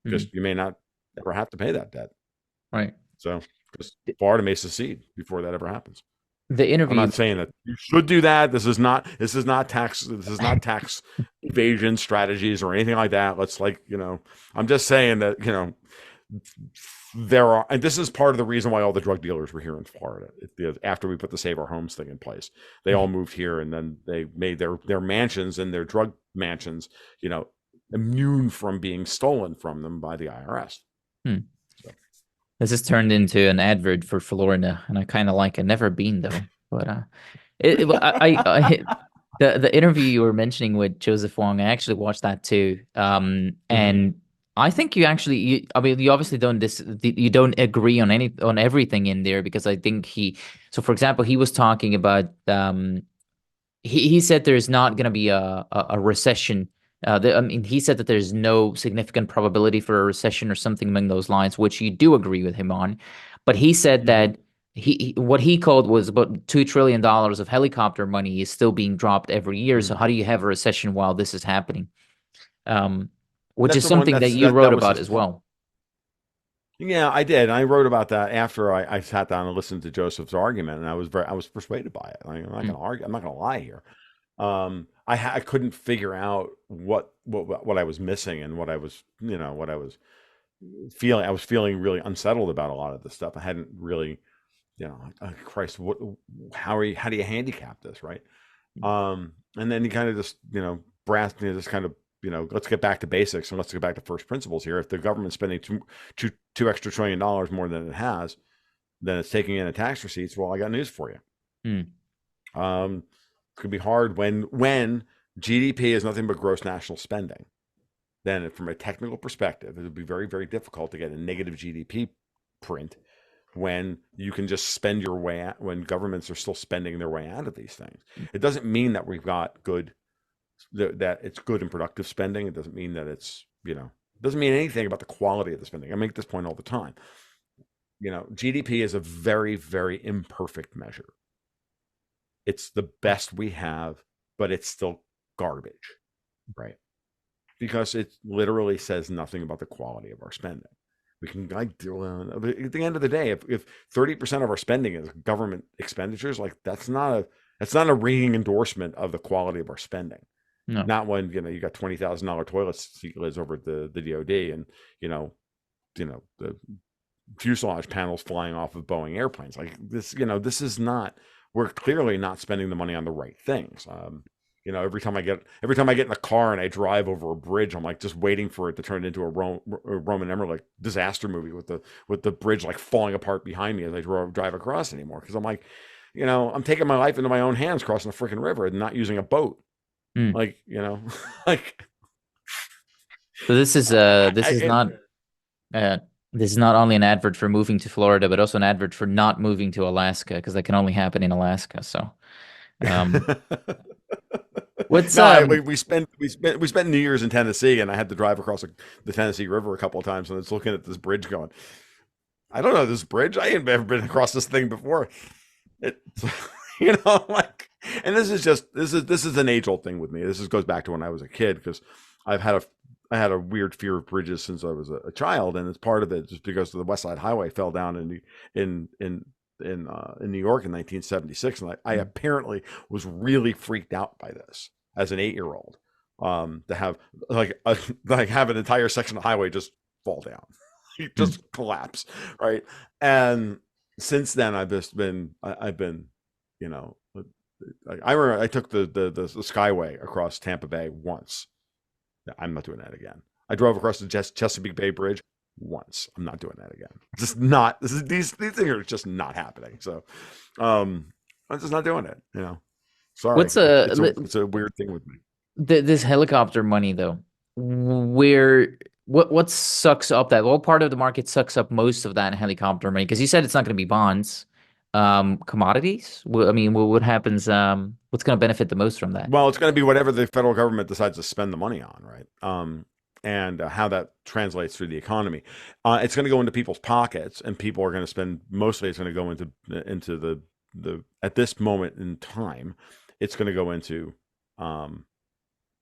because you may not ever have to pay that debt. Right. So, because Florida may secede before that ever happens. The interview. I'm not saying that you should do that. This is not tax evasion strategies or anything like that. I'm just saying that there are, and this is part of the reason why all the drug dealers were here in Florida. After we put the Save Our Homes thing in place, they all moved here, and then they made their mansions and their drug mansions, immune from being stolen from them by the IRS. So. This has turned into an advert for Florida, and I kind of like it. Never been though, but the interview you were mentioning with Joseph Wong, I actually watched that too. And I think you obviously you don't agree on everything in there, because I think so for example, he was talking about he said there's not going to be a recession. He said that there's no significant probability for a recession or something along those lines, which you do agree with him on. But he said that what he called was about $2 trillion of helicopter money is still being dropped every year. So how do you have a recession while this is happening? Which is something that you wrote about as well. Yeah, I did. I wrote about that after I sat down and listened to Joseph's argument, and I was persuaded by it. I'm not going to argue. I'm not going to lie here. I couldn't figure out what I was missing, and what I was feeling. I was feeling really unsettled about a lot of this stuff. I hadn't really, Christ, how do you handicap this, right? And then he kind of just, let's get back to basics, and let's get back to first principles here. If the government's spending two extra $2 trillion more than it has, then it's taking in the tax receipts. Well, I got news for you. It could be hard when GDP is nothing but gross national spending. Then, from a technical perspective, it would be very, very difficult to get a negative GDP print when you can just spend your way out, when governments are still spending their way out of these things. It doesn't mean that we've got that it's good and productive spending. It doesn't mean that it's, it doesn't mean anything about the quality of the spending. I make this point all the time. GDP is a very, very imperfect measure. It's the best we have, but it's still garbage, right? Because it literally says nothing about the quality of our spending. We can, at the end of the day, if 30% of our spending is government expenditures, like that's not a ringing endorsement of the quality of our spending. No. Not when you got $20,000 toilet seat lids over at the DoD, and the fuselage panels flying off of Boeing airplanes. Like this, this is not. We're clearly not spending the money on the right things. Every time I get in a car and I drive over a bridge, I'm like just waiting for it to turn into a Roman Emmerich disaster movie with the bridge like falling apart behind me as I drive across anymore. Because I'm like, I'm taking my life into my own hands crossing the freaking river and not using a boat. Like, like. So this is not only an advert for moving to Florida, but also an advert for not moving to Alaska, because that can only happen in Alaska. So, we spent New Year's in Tennessee, and I had to drive across the Tennessee River a couple of times, and I was looking at this bridge going, I don't know this bridge. I ain't ever been across this thing before. And this is an age-old thing with me. This goes back to when I was a kid, because I've had I had a weird fear of bridges since I was a child, and it's part of it just because the West Side Highway fell down in in in New York in 1976, and I Mm. apparently was really freaked out by this as an 8-year-old. To have like like have an entire section of highway just fall down, Mm. just collapse, right? And since then, I've been, you know, I remember I took the Skyway across Tampa Bay once. I'm not doing that again. I drove across the Chesapeake Bay Bridge once. I'm not doing that again. Just not. These things are just not happening. So, I'm just not doing it. Sorry. What's a It's a weird thing with me. this helicopter money though? Where what sucks up that? What part of the market sucks up most of that helicopter money? Because you said it's not going to be bonds, commodities. I mean, what happens? What's going to benefit the most from that? Well, it's going to be whatever the federal government decides to spend the money on, right? And how that translates through the economy. It's going to go into people's pockets, and people are going to spend. Mostly, it's going to go into the at this moment in time, it's going to go into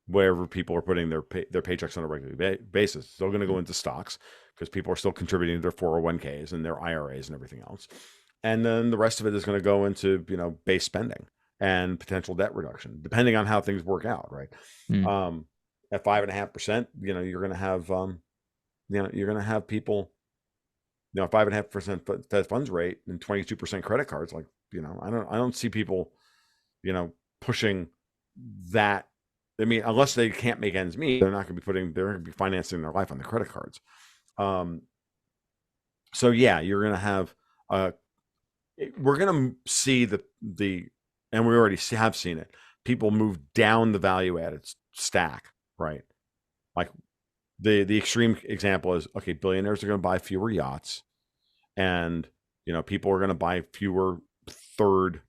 wherever people are putting their paychecks on a regular basis. It's still going to go into stocks because people are still contributing to their 401ks and their IRAs and everything else. And then the rest of it is going to go into, base spending and potential debt reduction, depending on how things work out, right? Mm. At 5.5%, you're going to have, you're going to have people, 5.5% Fed funds rate and 22% credit cards. Like, I don't see people, pushing that. I mean, unless they can't make ends meet, they're going to be financing their life on the credit cards. So yeah, you're going to have, we're going to see and we already have seen it. People move down the value added stack, right? Like the extreme example is, okay, billionaires are going to buy fewer yachts, and people are going to buy fewer third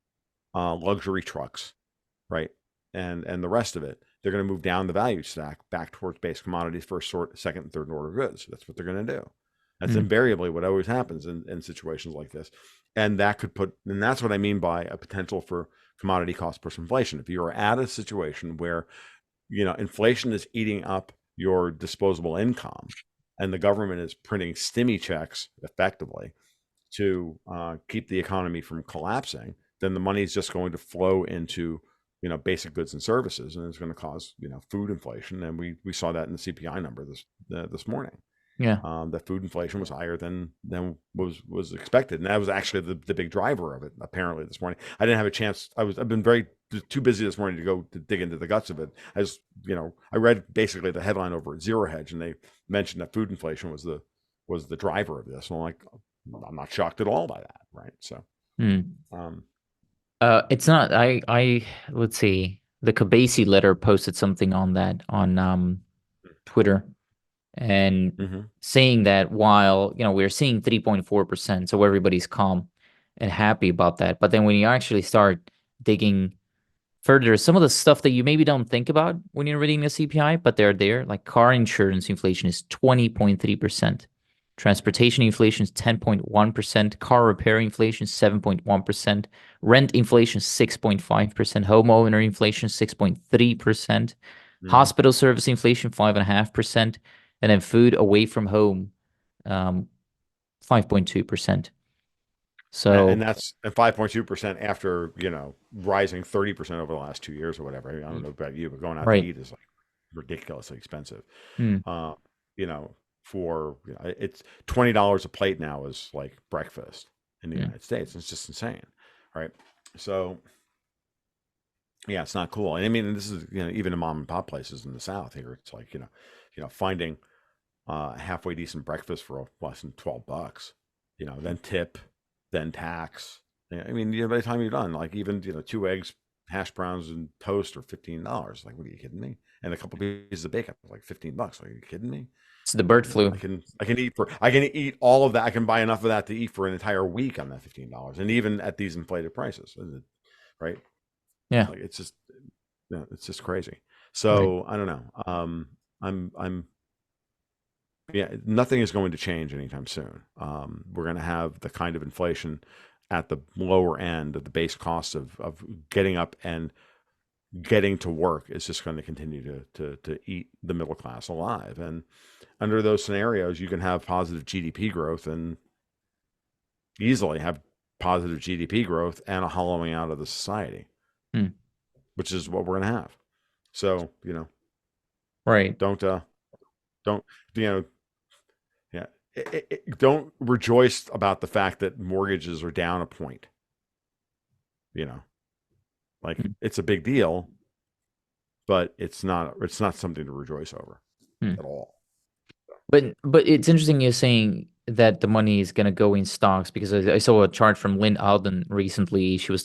luxury trucks, right? And the rest of it, they're going to move down the value stack back towards base commodities, second, and third order goods. That's what they're going to do. That's Mm. invariably what always happens in situations like this. And that's what I mean by a potential for commodity cost plus inflation. If you are at a situation where, inflation is eating up your disposable income and the government is printing stimmy checks effectively to keep the economy from collapsing, then the money is just going to flow into basic goods and services, and it's going to cause food inflation. And we saw that in the CPI number this morning. Yeah. That food inflation was higher than was expected, and that was actually the big driver of it. Apparently, this morning I didn't have a chance. I've been too busy this morning to go to dig into the guts of it. As I read basically the headline over at Zero Hedge, and they mentioned that food inflation was the driver of this. And I'm like, I'm not shocked at all by that, right? So, Mm. um, It's not. I let's see. The Kabasi letter posted something on that on Twitter, and mhm. saying that while we're seeing 3.4%, so everybody's calm and happy about that, but then when you actually start digging further, some of the stuff that you maybe don't think about when you're reading the CPI, but they're there, like car insurance inflation is 20.3%. Transportation inflation is 10.1%. Car repair inflation is 7.1%. Rent inflation is 6.5%. Homeowner inflation 6.3%. Mhm. Hospital service inflation 5.5%. And then food away from home, 5.2%. And So, that's at 5.2% after, rising 30% over the last 2 years or whatever. I don't y- know about you, but going out to right. eat is like ridiculously expensive. Hmm. Uh, it's $20 a plate now is like breakfast in the Hmm. United States. It's just insane, right? So yeah, it's not cool. And I mean, this is even in mom and pop places in the South here, it's like finding a halfway decent breakfast for less than $12. Then tip, then tax. Yeah, I mean, by the time you're done, like even 2 eggs, hash browns, and toast are $15. Like, what are you kidding me? And a couple pieces of bacon, like $15. Like, are you kidding me? It's the bird flu. I can eat all of that. I can buy enough of that to eat for an entire week on that $15, and even at these inflated prices, right? Yeah. Like it's just crazy. Right. So I don't know. I'm yeah, nothing is going to change anytime soon. We're going to have the kind of inflation at the lower end of the base cost of getting up and getting to work is just going to continue to eat the middle class alive. And under those scenarios, you can have positive GDP growth and easily have positive GDP growth and a hollowing out of the society, Hmm. which is what we're going to have. So, Right. don't, you know, yeah, don't rejoice about the fact that mortgages are down a point. Like Hmm. it's a big deal, but it's not something to rejoice over Hmm. at all. But it's interesting you're saying that the money is going to go in stocks because I saw a chart from Lynn Alden recently. She was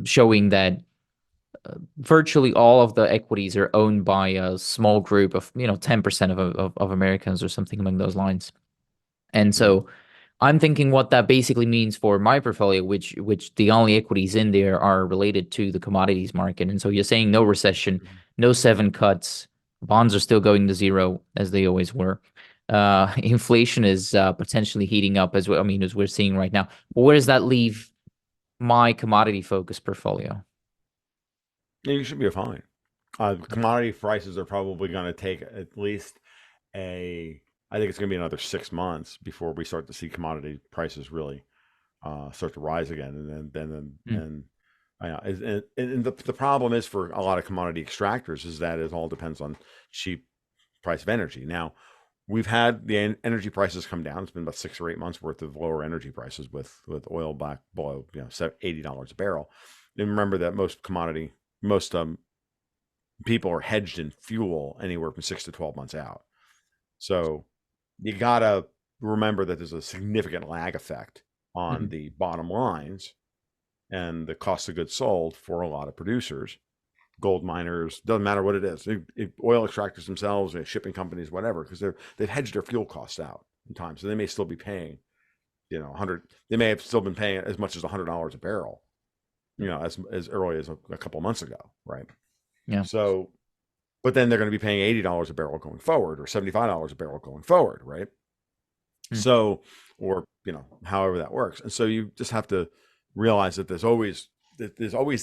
showing that virtually all of the equities are owned by a small group of 10% of Americans or something along those lines. And Mm-hmm. so I'm thinking what that basically means for my portfolio, which the only equities in there are related to the commodities market. And so you're saying no recession, no 7 cuts, bonds are still going to zero as they always were. Inflation is potentially heating up as well. I mean, as we're seeing right now. But where does that leave my commodity focused portfolio? Yeah, you should be fine. Commodity prices are probably going to take at least I think it's going to be another 6 months before we start to see commodity prices really start to rise again. And Hmm. and the problem is for a lot of commodity extractors is that it all depends on cheap price of energy. Now, we've had the energy prices come down. It's been about 6 or 8 months worth of lower energy prices with oil back below $80 a barrel. And remember that most people are hedged in fuel anywhere from 6 to 12 months out. So you gotta remember that there's a significant lag effect on Hmm. the bottom lines and the cost of goods sold for a lot of producers, gold miners, doesn't matter what it is, oil extractors themselves, shipping companies, whatever, because they've hedged their fuel costs out in time, so they may still be paying, 100. They may have still been paying as much as $100 a barrel, as early as a couple months ago, right? Yeah. So, but then they're going to be paying $80 a barrel going forward, or $75 a barrel going forward, right? Hmm. So, or however that works, and so you just have to realize that there's always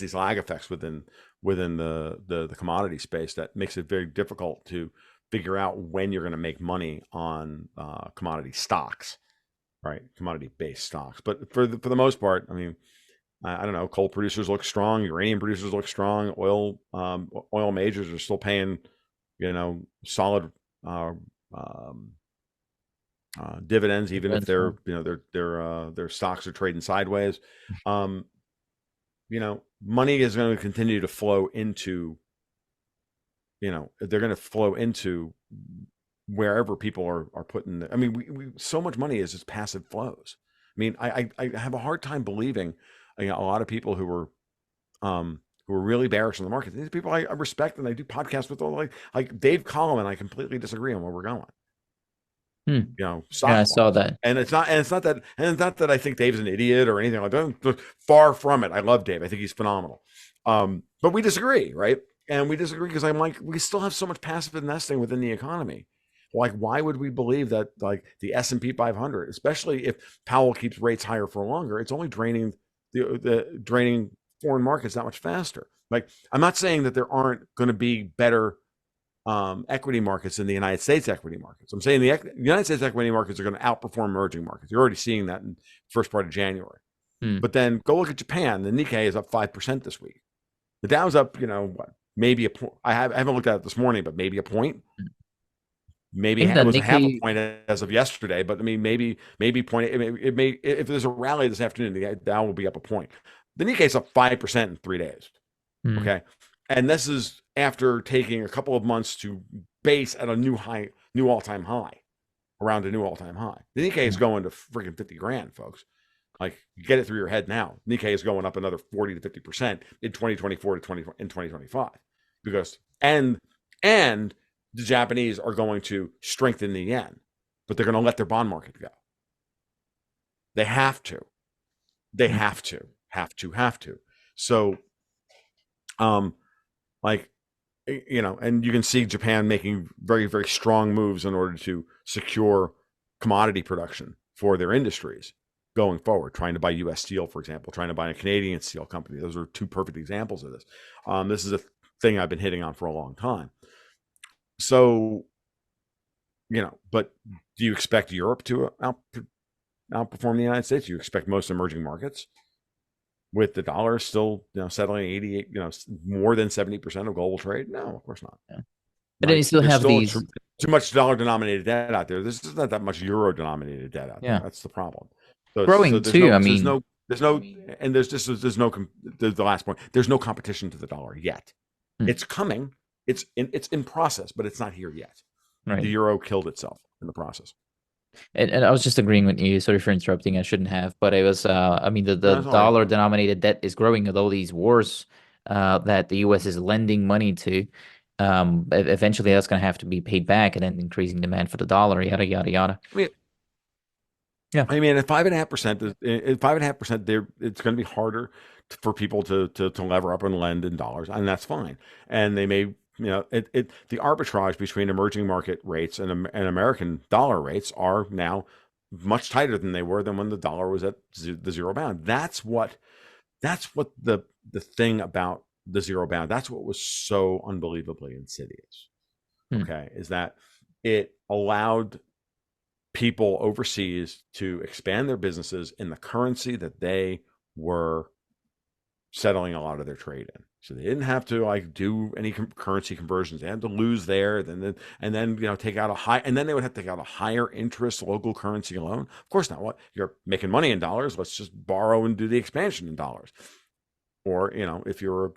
these lag effects within the commodity space that makes it very difficult to figure out when you're going to make money on commodity stocks, right? Commodity based stocks. But for the most part, I mean, I don't know. Coal producers look strong. Uranium producers look strong. Oil majors are still paying, solid uh, um, dividends, even if Depends, yeah. their stocks are trading sideways. Um, Money is going to continue to flow into, they're going to flow into wherever people are putting. I mean, we so much money is just passive flows. I mean, I have a hard time believing, a lot of people who are really bearish on the market. These people I respect and I do podcasts with, all like Dave Collum, and I completely disagree on where we're going. Hmm. Yeah, I Stock saw wise. that. And it's not that I think Dave's an idiot or anything like that. Far from it. I love Dave. I think he's phenomenal. But we disagree, right? And we disagree because I'm like, we still have so much passive investing within the economy. Like, why would we believe that, like, the S&P 500, especially if Powell keeps rates higher for longer, it's only draining draining foreign markets that much faster. Like, I'm not saying that there aren't going to be better equity markets in the United States equity markets. I'm saying the United States equity markets are going to outperform emerging markets. You're already seeing that in the first part of January. Hmm. But then go look at Japan. The Nikkei is up 5% this week. The Dow's up, what, maybe a point. I haven't looked at it this morning, but maybe a point. I Maybe think it the was a half a Nikkei. point as of yesterday. But I mean, maybe point. It may if there's a rally this afternoon, the Dow will be up a point. The Nikkei's up 5% in 3 days. Hmm. Okay. And this is after taking a couple of months to base at a new all-time high, around a new all-time high. The Nikkei is Yeah. going to freaking 50 grand, folks. Like, get it through your head now. Nikkei is going up another 40 to 50% in 2024 to 2025 because and the Japanese are going to strengthen the yen, but they're going to let their bond market go. They have to. They Hmm. have to. Have to. So, um, like, and you can see Japan making very, very strong moves in order to secure commodity production for their industries. going forward, trying to buy U.S. steel, for example, trying to buy a Canadian steel company. Those are two perfect examples of this. This is a thing I've been hitting on for a long time. So, but do you expect Europe to outperform the United States? Do you expect most emerging markets, with the dollar still settling 88, more than 70% of global trade? No, of course not. Yeah. But then Right? you still There's have still these. too much dollar denominated debt out there. There's not that much euro denominated debt out there. Yeah. That's the problem. So Growing there's too. no I there's mean, no there's no and there's no the last point. There's no competition to the dollar yet. hmm, It's coming. It's in process, but it's not here yet. The right. euro killed itself in the process. And I was just agreeing with you. Sorry for interrupting. I shouldn't have, but it was. I mean, the No, that's all right. dollar denominated debt is growing with all these wars that the U.S. is lending money to. Eventually, that's going to have to be paid back, and then increasing demand for the dollar. Yada yada yada. I mean, Yeah. at 5.5%, at 5.5%, there it's going to be harder for people to lever up and lend in dollars, and that's fine. And they may, the arbitrage between emerging market rates and American dollar rates are now much tighter than they were than when the dollar was at the zero bound. That's what the thing about the zero bound. That's what was so unbelievably insidious. Hmm. Okay, is that it allowed people overseas to expand their businesses in the currency that they were settling a lot of their trade in. So they didn't have to do any currency conversions. They had to lose there, and then take out and then they would have to take out a higher interest local currency loan. Of course not. What, you're making money in dollars? Let's just borrow and do the expansion in dollars. Or if you're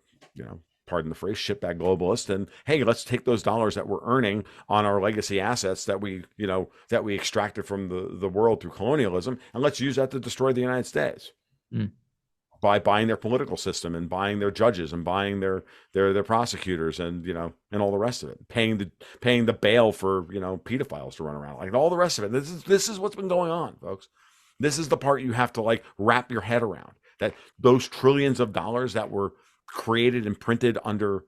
pardon the phrase, shitbag globalist, and hey, let's take those dollars that we're earning on our legacy assets that we extracted from the world through colonialism, and let's use that to destroy the United States. Hmm. By buying their political system and buying their judges and buying their prosecutors and and all the rest of it, paying the bail for pedophiles to run around, like all the rest of it. This is what's been going on, folks. This is the part you have to wrap your head around, that those trillions of dollars that were created and printed under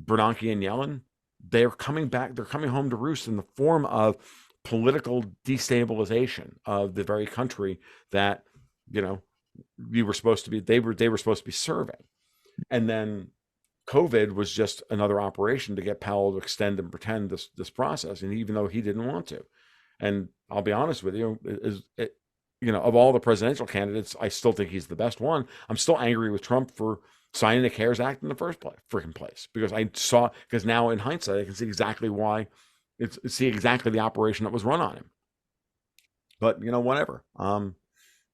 Bernanke and Yellen, they're coming back. They're coming home to roost in the form of political destabilization of the very country that you were supposed to be. They were supposed to be serving, and then COVID was just another operation to get Powell to extend and pretend this process, and even though he didn't want to. And I'll be honest with you, of all the presidential candidates, I still think he's the best one. I'm still angry with Trump for signing the CARES Act in the first place, because now in hindsight I can see exactly why. See exactly the operation that was run on him. But whatever.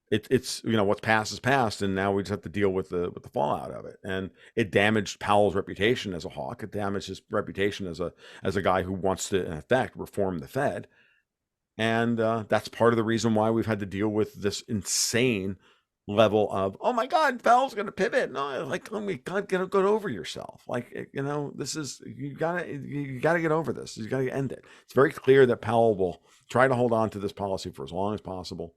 It's what's past is past, and now we just have to deal with the fallout of it. And it damaged Powell's reputation as a hawk. It damaged his reputation as a guy who wants to, in effect, reform the Fed. And that's part of the reason why we've had to deal with this insane level of, oh my God, Powell's going to pivot. No, oh my God, get over yourself. This is, you gotta get over this. You gotta end it. It's very clear that Powell will try to hold on to this policy for as long as possible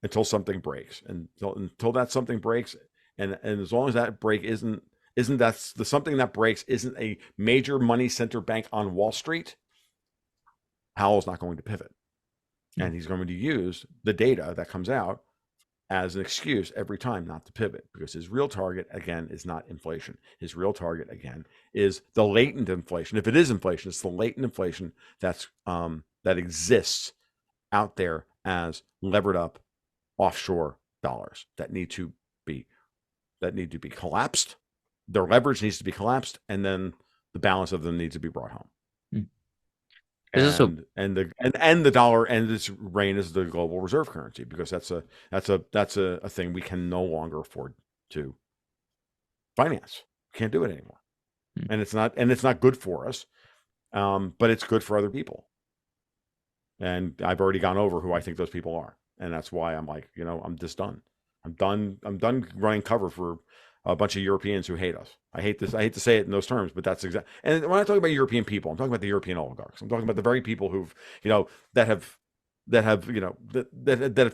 until something breaks, and until that something breaks, and as long as that break isn't that the something that breaks isn't a major money center bank on Wall Street, Powell's not going to pivot. And he's going to use the data that comes out as an excuse every time not to pivot, because his real target, again, is not inflation. His real target, again, is the latent inflation. If it is inflation, it's the latent inflation that exists out there as levered up offshore dollars that need to be collapsed. Their leverage needs to be collapsed, and then the balance of them needs to be brought home. And the dollar and its reign as the global reserve currency, because that's a thing we can no longer afford to finance. Can't do it anymore. And it's not good for us, but it's good for other people. And I've already gone over who I think those people are, and that's why I'm like, I'm just done. I'm done running cover for a bunch of Europeans who hate us. I hate to say it in those terms, but that's exactly. And when I talk about European people, I'm talking about the European oligarchs. I'm talking about the very people who've, that have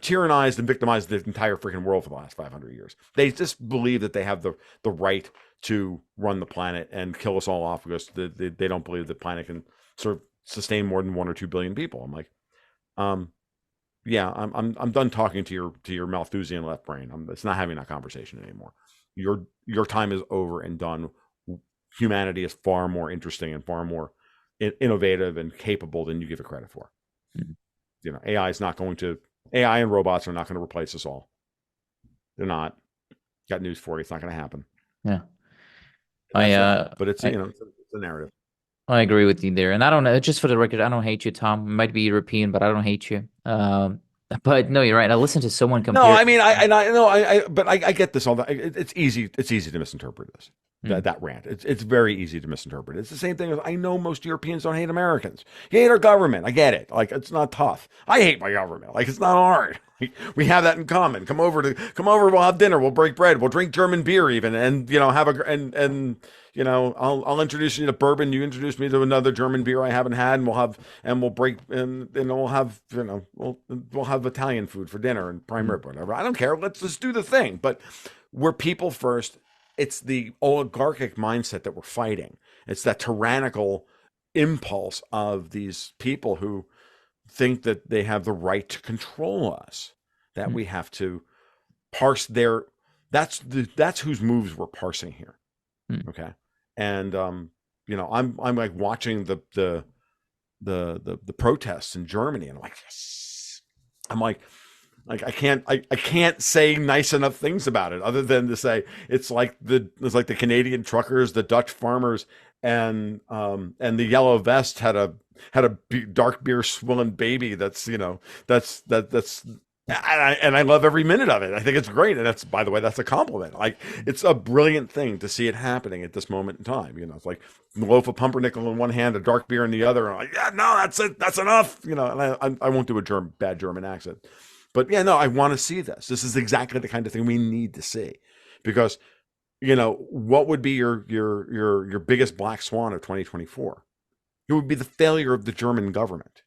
tyrannized and victimized the entire freaking world for the last 500 years. They just believe that they have the right to run the planet and kill us all off because they don't believe the planet can sort of sustain more than 1 or 2 billion people. I'm like, yeah, I'm done talking to your Malthusian left brain. It's not having that conversation anymore. Your time is over and done. Humanity is far more interesting and far more innovative and capable than you give it credit for. Mm. You know, AI is not going to AI and robots are not going to replace us all. They're not. Got news for you. It's not going to happen. Yeah. And I that's that. uh But it's I it's a narrative. I agree with you there. And I don't know, just for the record, I don't hate you, Tom. I might be European, but I don't hate you. But no, you're right. I listened to someone No, compare. I mean, I know, but I get this all. It's easy. It's easy to misinterpret this. Mm. That rant. It's very easy to misinterpret. It's the same thing as I know most Europeans don't hate Americans. You hate our government. I get it. Like it's not tough. I hate my government. Like it's not hard. We have that in common. Come over. We'll have dinner. We'll break bread. We'll drink German beer even, and have a and I'll introduce you to bourbon. You introduce me to another German beer I haven't had, and we'll break and we'll have we'll have Italian food for dinner and prime Mm. rib, whatever. I don't care. Let's just do the thing. But we're people first. It's the oligarchic mindset that we're fighting. It's that tyrannical impulse of these people who think that they have the right to control us. That Mm. we have to parse their. That's whose moves we're parsing here. Mm. Okay, and I'm like watching the protests in Germany, and I'm like, yes. I'm like I can't say nice enough things about it other than to say it's like the Canadian truckers, the Dutch farmers, and the yellow vest had a dark beer swilling baby that's and I love every minute of it. I think it's great, and that's, by the way, that's a compliment. Like it's a brilliant thing to see it happening at this moment in time. It's like a loaf of pumpernickel in one hand, a dark beer in the other. And I'm like, yeah, no, that's it, that's enough. And I won't do a bad German accent, but yeah, no, I want to see this. This is exactly the kind of thing we need to see, because what would be your biggest black swan of 2024? It would be the failure of the German government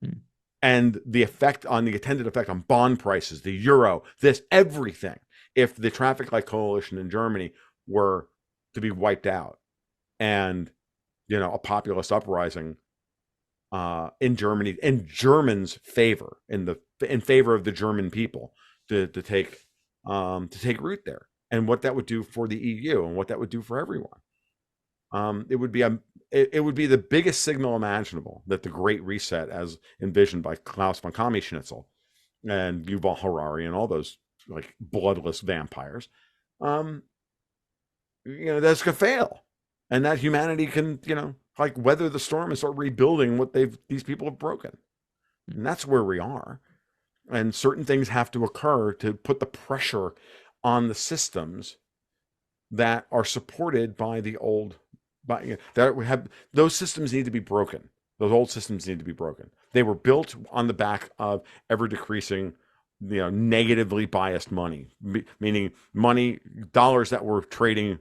Mm. and the attendant effect on bond prices, the euro, this everything. If the traffic light coalition in Germany were to be wiped out, and a populist uprising in Germany in Germans' favor, in favor of the German people to take root there, and what that would do for the EU and what that would do for everyone. It would be the biggest signal imaginable that the Great Reset, as envisioned by Klaus von Kamischnitzel and Yuval Harari and all those like bloodless vampires, that's gonna fail, and that humanity can like weather the storm and start rebuilding what these people have broken, and that's where we are. And certain things have to occur to put the pressure on the systems that are supported by the old that we have. Those systems need to be broken. Those old systems need to be broken. They were built on the back of ever decreasing, negatively biased money, meaning dollars that were trading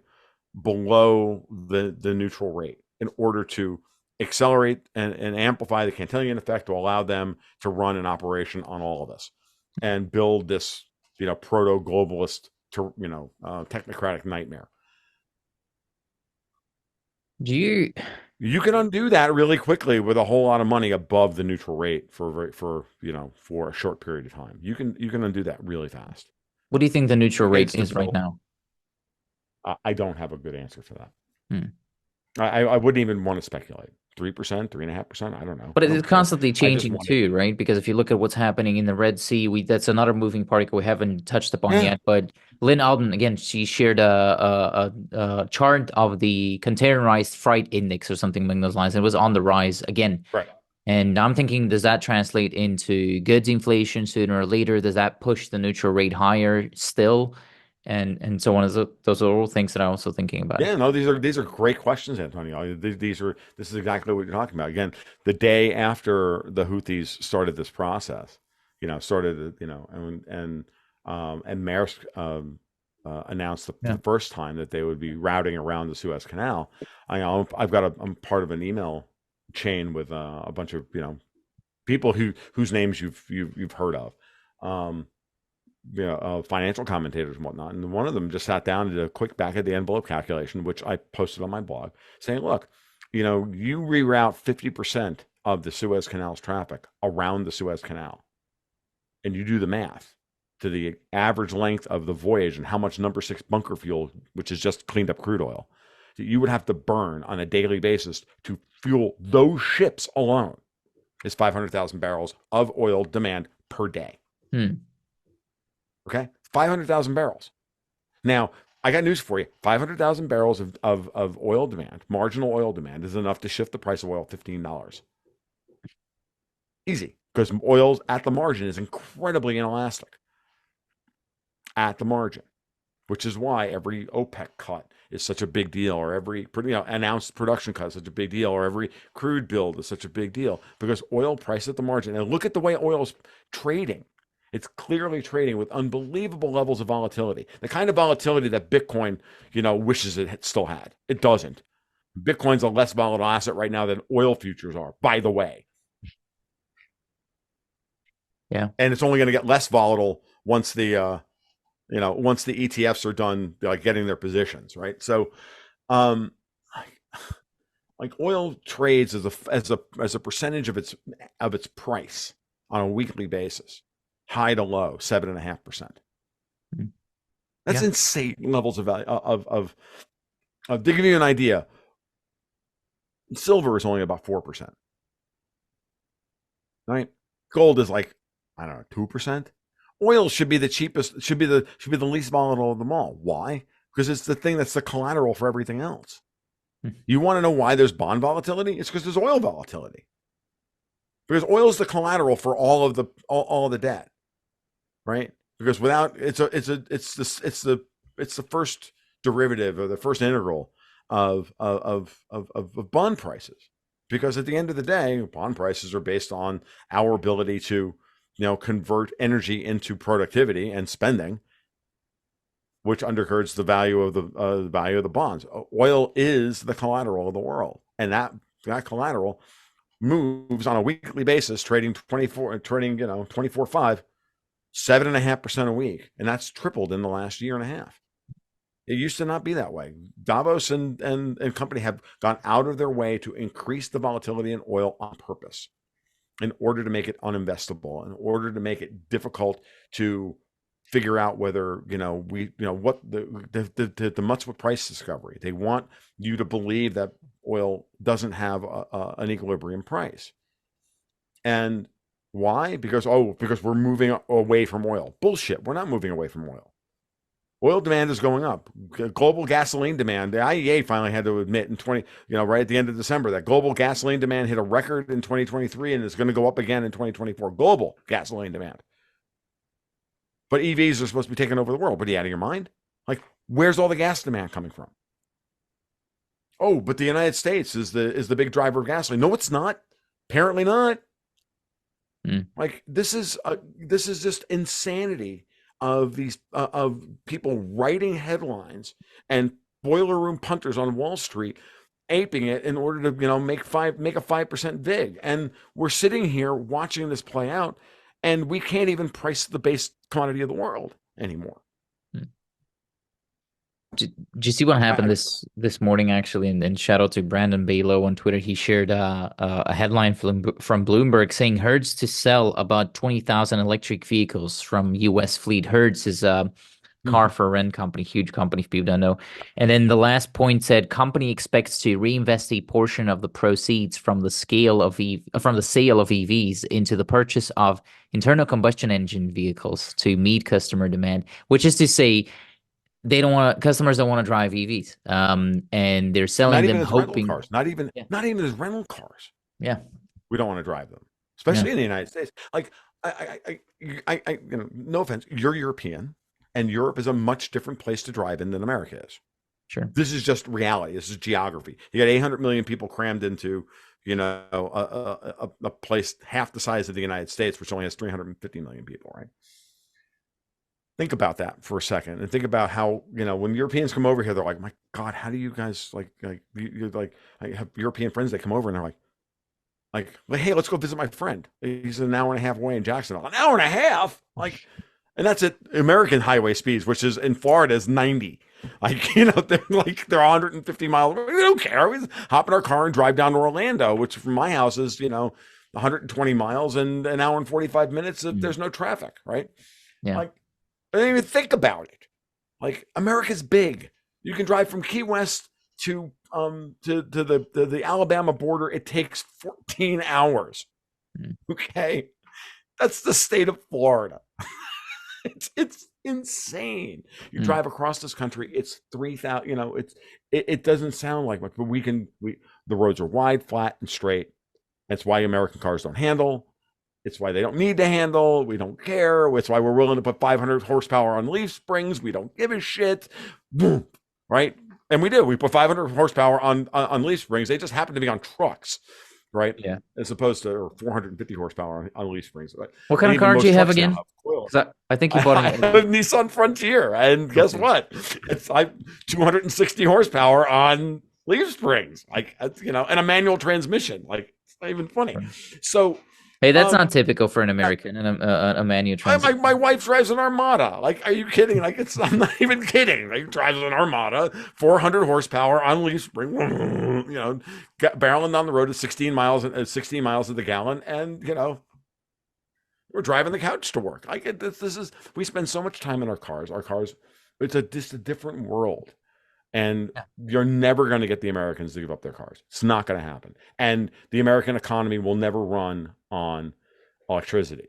below the neutral rate in order to accelerate and amplify the Cantillon effect to allow them to run an operation on all of us and build this proto globalist technocratic nightmare. Do you You can undo that really quickly with a whole lot of money above the neutral rate for a short period of time. You can undo that really fast. what do you think the neutral rate is right Instability. now? I don't have a good answer for that. Hmm. I wouldn't even want to speculate. 3%, 3.5%. I don't know. But I don't it's care. constantly I just changing want it. too, right? Because if you look at what's happening in the Red Sea, that's another moving part we haven't touched upon Yeah. yet. But Lynn Alden, again, she shared a chart of the containerized freight index or something along those lines. It was on the rise again. Right. And I'm thinking, does that translate into goods inflation sooner or later? Does that push the neutral rate higher still? And so on. Those are all things that I'm also thinking about. Yeah, no, these are great questions, Antonio. This is exactly what you're talking about. Again, the day after the Houthis started this process, and Maersk announced Yeah. the first time that they would be routing around the Suez Canal. I'm part of an email chain with a bunch of people whose names you've heard of. Financial commentators and whatnot. And one of them just sat down and did a quick back of the envelope calculation, which I posted on my blog, saying, look, you reroute 50% of the Suez Canal's traffic around the Suez Canal. and you do the math to the average length of the voyage and how much number 6 bunker fuel, which is just cleaned up crude oil, that you would have to burn on a daily basis to fuel those ships alone is 500,000 barrels of oil demand per day. Okay? 500,000 barrels. Now, I got news for you. 500,000 barrels of oil demand, marginal oil demand, is enough to shift the price of oil $15. Easy. Because oil at the margin is incredibly inelastic. At the margin. Which is why every OPEC cut is such a big deal, or every announced production cut is such a big deal, or every crude build is such a big deal, because oil price at the margin. And look at the way oil is trading. It's clearly trading with unbelievable levels of volatility. The kind of volatility that Bitcoin, wishes it still had. It doesn't. Bitcoin's a less volatile asset right now than oil futures are, by the way. Yeah. And it's only going to get less volatile once the once the ETFs are done, like getting their positions, right? So, like oil trades as a percentage of its price on a weekly basis, high to low, 7.5%. That's insane levels of value to give you an idea. Silver is only about 4%, right? Gold is like, I don't know, 2%. Oil should be the cheapest, should be the least volatile of them all. Why? Because it's the thing that's the collateral for everything else. You want to know why there's bond volatility? It's because there's oil volatility. Because oil is the collateral for all of the debt, right? Because without it's the first derivative or the first integral of bond prices. Because at the end of the day, bond prices are based on our ability to convert energy into productivity and spending, which undergirds the value of the bonds. Oil is the collateral of the world, and that collateral moves on a weekly basis, trading 24/5, 7.5% a week, and that's tripled in the last year and a half. It used to not be that way. Davos and company have gone out of their way to increase the volatility in oil on purpose, in order to make it uninvestable, in order to make it difficult to figure out whether, what the mutts with price discovery. They want you to believe that oil doesn't have an equilibrium price. And why? Because we're moving away from oil. Bullshit. We're not moving away from oil. Oil demand is going up. Global gasoline demand. The IEA finally had to admit right at the end of December, that global gasoline demand hit a record in 2023 and is going to go up again in 2024. Global gasoline demand. But EVs are supposed to be taking over the world. But are you out of your mind? Like, where's all the gas demand coming from? Oh, but the United States is the big driver of gasoline. No, it's not. Apparently not. Like, this is just insanity of these of people writing headlines and boiler room punters on Wall Street aping it in order to make a 5% vig. And we're sitting here watching this play out, and we can't even price the base commodity of the world anymore. Did you see what happened this morning, actually? And shout out to Brandon Balo on Twitter. He shared a headline from Bloomberg saying Hertz to sell about 20,000 electric vehicles from U.S. fleet. Hertz is a car for rent company, huge company if people don't know. And then the last point said company expects to reinvest a portion of the proceeds from the sale of EVs into the purchase of internal combustion engine vehicles to meet customer demand, which is to say, customers don't want to drive EVs. And they're selling them hoping cars, not even as rental cars. Yeah. We don't want to drive them, especially in the United States. Like, I no offense, you're European, and Europe is a much different place to drive in than America is. Sure. This is just reality. This is geography. You got 800 million people crammed into, a place half the size of the United States, which only has 350 million people, right? Think about that for a second, and think about how, when Europeans come over here, they're like, my God, how do you guys I have European friends that come over and they're like, hey, let's go visit my friend. He's an hour and a half away in Jacksonville. An hour and a half? And that's at American highway speeds, which is in Florida is 90. They're 150 miles away. We don't care. We just hop in our car and drive down to Orlando, which from my house is, 120 miles in an hour and 45 minutes if Mm. there's no traffic, right? Yeah. Like, I didn't even think about it. Like, America's big. You can drive from Key West to the Alabama border. It takes 14 hours. Mm. Okay, that's the state of Florida. It's insane. You Mm. drive across this country, it's 3,000. You know, it doesn't sound like much, but we the roads are wide, flat, and straight. That's why American cars don't handle. It's why they don't need to handle. We don't care. It's why we're willing to put 500 horsepower on leaf springs. We don't give a shit. Boom, right? And we do. We put 500 horsepower on leaf springs. They just happen to be on trucks, right? Yeah. As opposed to or 450 horsepower on leaf springs. Right? What And kind of even car do most you have trucks now again? have coils. Because I think you bought I an have a Nissan Frontier, and guess okay. what? It's like 260 horsepower on leaf springs, like you know, and a manual transmission. Like it's not even funny. So, Hey, that's um, not typical for an American and a manual transmission. my wife drives an Armada. Like, are you kidding? Like, it's I'm not even kidding. Like, drives an Armada, 400 horsepower on leaf spring, you know, barreling down the road at 16 miles of the gallon, and you know, we're driving the couch to work. I get this. This is we spend so much time in our cars. Our cars, it's just a different world, and Yeah. you're never going to get the Americans to give up their cars. It's not going to happen. And the American economy will never run on electricity.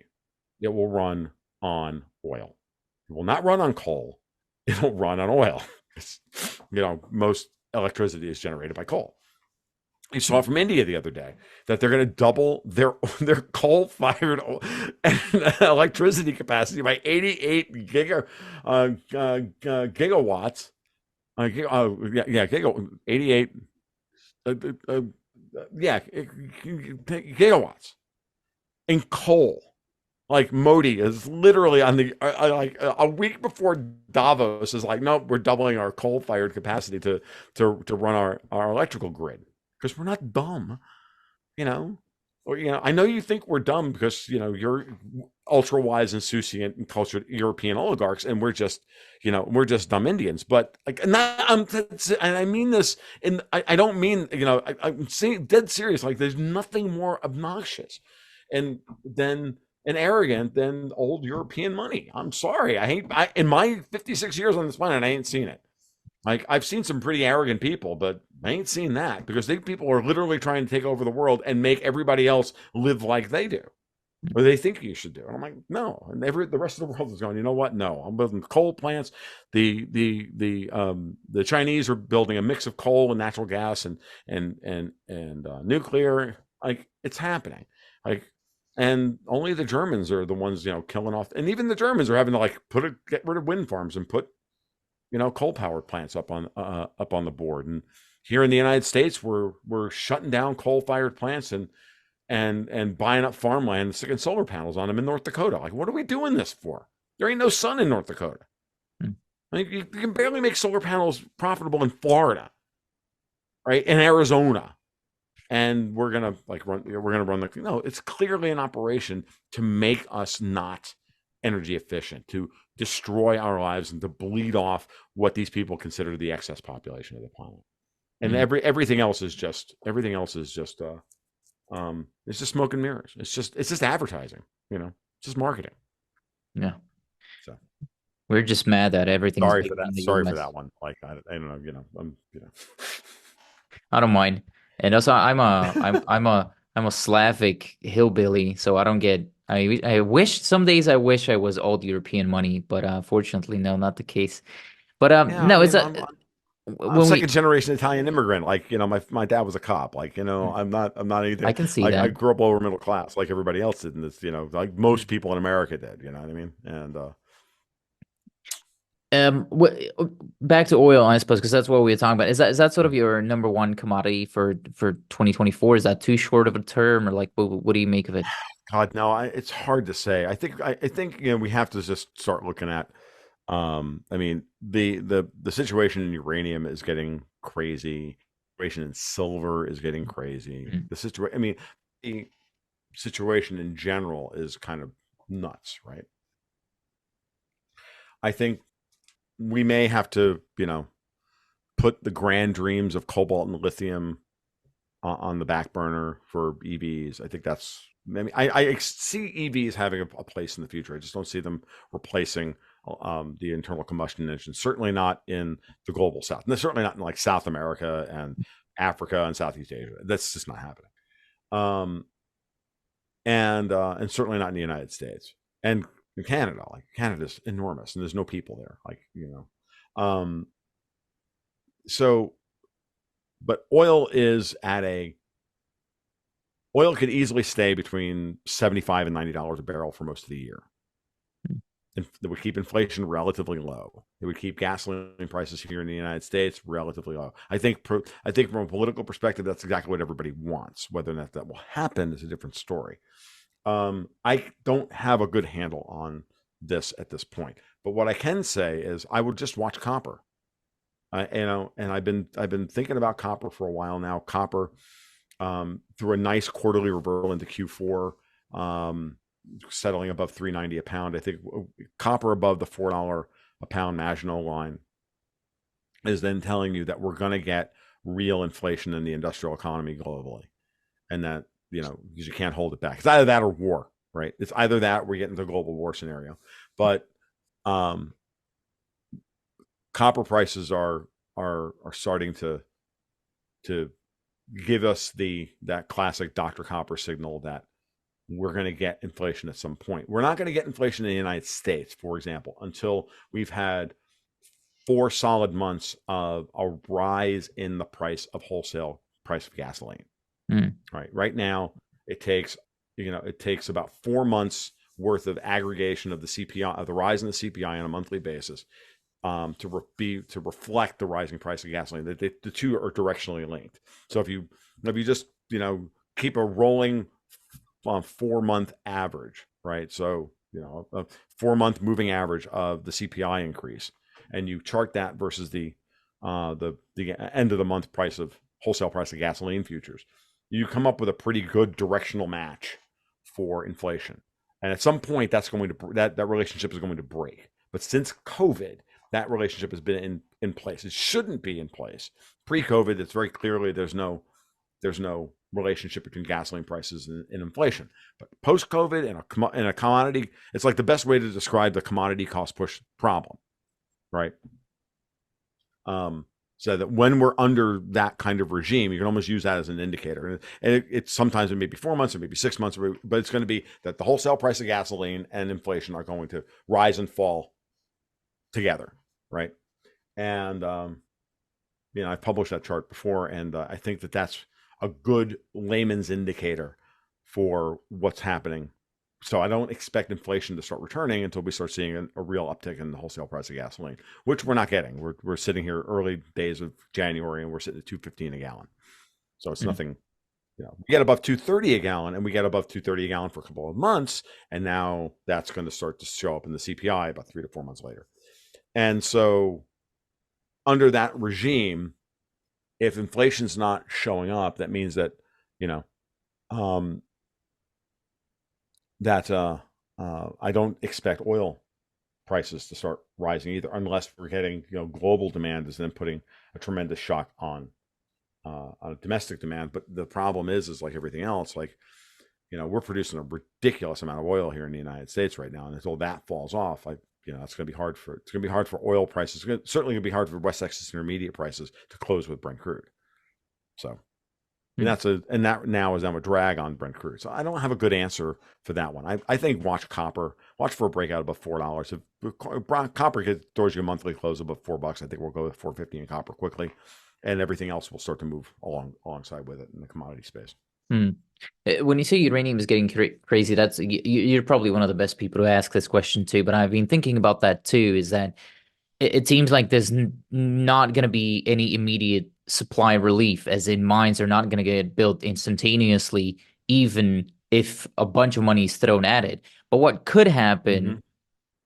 It will run on oil. It will not run on coal. It'll run on oil. You know, most electricity is generated by coal. You saw from India the other day that they're going to double their coal-fired electricity capacity by 88 gigawatts. Giga 88. Uh, uh, gigawatts in coal. Like Modi is literally on the like a week before Davos is like, nope, we're doubling our coal-fired capacity to run our electrical grid because we're not dumb, you know. Or you know, I know you think we're dumb because you know you're ultra wise, insouciant, and cultured European oligarchs, and we're just you know we're just dumb Indians. But like, not, and I mean this, and I don't mean you know I'm saying dead serious. Like, there's nothing more obnoxious, and then and arrogant than old European money. I'm sorry, in my 56 years on this planet, I ain't seen it. Like I've seen some pretty arrogant people, but I ain't seen that because these people are literally trying to take over the world and make everybody else live like they do, or they think you should do. And I'm like, no. And the rest of the world is going, you know what? No, I'm building coal plants. The Chinese are building a mix of coal and natural gas and nuclear. Like it's happening. Like and only the Germans are the ones you know killing off, and even the Germans are having to like get rid of wind farms and put you know coal powered plants up on the board. And here in the United States, we're shutting down coal fired plants and buying up farmland and sticking solar panels on them in North Dakota. Like, what are we doing this for? There ain't no sun in North Dakota. Mm. I mean, you can barely make solar panels profitable in Florida, right? In Arizona. And we're gonna run the no. It's clearly an operation to make us not energy efficient, to destroy our lives, and to bleed off what these people consider the excess population of the planet. And Mm. everything else is just it's just smoke and mirrors. It's just advertising, you know, it's just marketing. Yeah. So We're just mad that everything is sorry bigger for that. in the Sorry for US. that one. Like I don't know, you know. I don't mind. And also I'm a Slavic hillbilly, so I don't get I wish some days I wish I was old European money, but fortunately no, not the case. But Yeah, I no, it's mean, a I'm when second we generation Italian immigrant. Like, you know, my dad was a cop. Like, you know, I'm not I anything. can see I that. grew up lower middle class like everybody else did in this, you know, like most people in America did, you know what I mean? And What, back to oil, I suppose, because that's what we were talking about. Is that sort of your number one commodity for 2024? Is that too short of a term, or like what do you make of it? God, no, it's hard to say. I think, you know, we have to just start looking at I mean, the situation in uranium is getting crazy. The situation in silver is getting crazy. Mm. The situation, I mean, the situation in general is kind of nuts, right? I think we may have to, you know, put the grand dreams of cobalt and lithium on the back burner for EVs. I think that's. I mean, I see EVs having a place in the future. I just don't see them replacing the internal combustion engine. Certainly not in the global south. And certainly not in like South America and Africa and Southeast Asia. That's just not happening. Um, and certainly not in the United States and in Canada. Like Canada's enormous, and there's no people there. Like so, but oil could easily stay between $75 and $90 a barrel for most of the year. And it would keep inflation relatively low. It would keep gasoline prices here in the United States relatively low. I think from a political perspective, that's exactly what everybody wants. Whether or not that will happen is a different story. I don't have a good handle on this at this point. But what I can say is I would just watch copper. And I've been thinking about copper for a while now. Copper through a nice quarterly reversal into Q4, settling above $3.90 a pound. I think copper above the $4 a pound Maginot line is then telling you that we're going to get real inflation in the industrial economy globally, and that because you can't hold it back. It's either that or war, right? It's either that or we get into a global war scenario. But copper prices are starting to give us that classic Dr. Copper signal that we're going to get inflation at some point. We're not going to get inflation in the United States, for example, until we've had 4 solid months of a rise in the price of wholesale price of gasoline. Right now, it takes about 4 months worth of aggregation of the CPI, of the rise in the CPI on a monthly basis, to reflect the rising price of gasoline. The two are directionally linked. So if you just keep a rolling 4-month average, right? So a 4-month moving average of the CPI increase, and you chart that versus the end of the month price of wholesale price of gasoline futures, you come up with a pretty good directional match for inflation. And at some point, that relationship is going to break. But since COVID, that relationship has been in place. It shouldn't be in place. Pre-COVID, it's very clearly there's no relationship between gasoline prices and inflation. But post-COVID in a commodity, it's like the best way to describe the commodity cost push problem, right? So that when we're under that kind of regime, you can almost use that as an indicator. And it sometimes it may be 4 months, or maybe 6 months, but it's going to be that the wholesale price of gasoline and inflation are going to rise and fall together, right? And I've published that chart before, and I think that that's a good layman's indicator for what's happening. So I don't expect inflation to start returning until we start seeing a real uptick in the wholesale price of gasoline, which we're not getting. We're sitting here early days of January, and we're sitting at $2.15 a gallon. So it's nothing. We get above $2.30 a gallon, and we get above $2.30 a gallon for a couple of months, and now that's going to start to show up in the CPI about 3 to 4 months later. And so under that regime, if inflation's not showing up, that means that I don't expect oil prices to start rising either, unless we're getting global demand is then putting a tremendous shock on domestic demand. But the problem is like everything else, we're producing a ridiculous amount of oil here in the United States right now, and until that falls off, it's going to be hard for oil prices. It's certainly going to be hard for West Texas Intermediate prices to close with Brent crude. So. And that now is a drag on Brent crude. So I don't have a good answer for that one. I think watch for a breakout above $4. If copper gets towards your monthly close above $4, I think we'll go with $4.50 in copper quickly, and everything else will start to move alongside with it in the commodity space. When you say uranium is getting crazy, that's you're probably one of the best people to ask this question to. But I've been thinking about that too. Is that it seems like there's not going to be any immediate supply relief, as in mines are not going to get built instantaneously, even if a bunch of money is thrown at it. But what could happen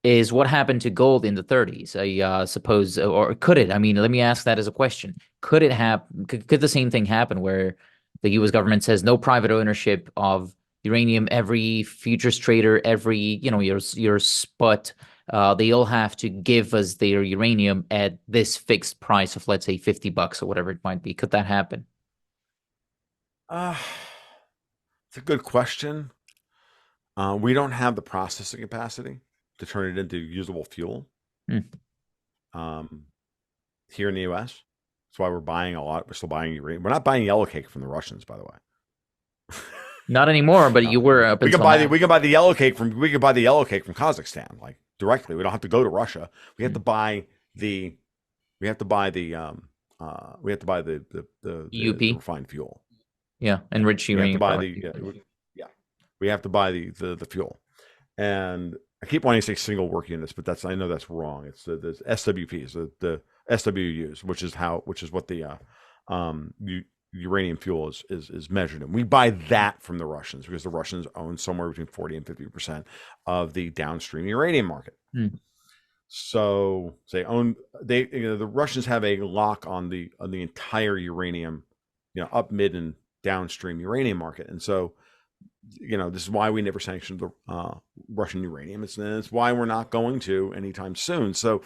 is what happened to gold in the 30s, I suppose, or could it? I mean, let me ask that as a question. Could it happen? Could the same thing happen where the U.S. government says no private ownership of uranium, every futures trader, every, your spot, they all have to give us their uranium at this fixed price of, let's say, $50 or whatever it might be. Could that happen? Uh, it's a good question. We don't have the processing capacity to turn it into usable fuel Hmm. um, here in the U.S. That's why we're buying a lot. We're still buying uranium. We're not buying yellow cake from the Russians, by the way. Not anymore, but you were up until now. We can buy the yellow cake from Kazakhstan, like directly. We don't have to go to Russia. We have Hmm. to buy the we have to buy the UP, refined fuel. yeah, Yeah, enriched we have to uranium buy product. the yeah, we have to buy the fuel. And I keep wanting to say single work units, but I know that's wrong. It's the SWPs, the SWUs, which is what the uranium fuel is measured in. We buy that from the Russians because the Russians own somewhere between 40 and 50% of the downstream uranium market. Hmm. So the Russians have a lock on the entire uranium, up mid and downstream uranium market, and so this is why we never sanctioned the Russian uranium. It's why we're not going to anytime soon. So,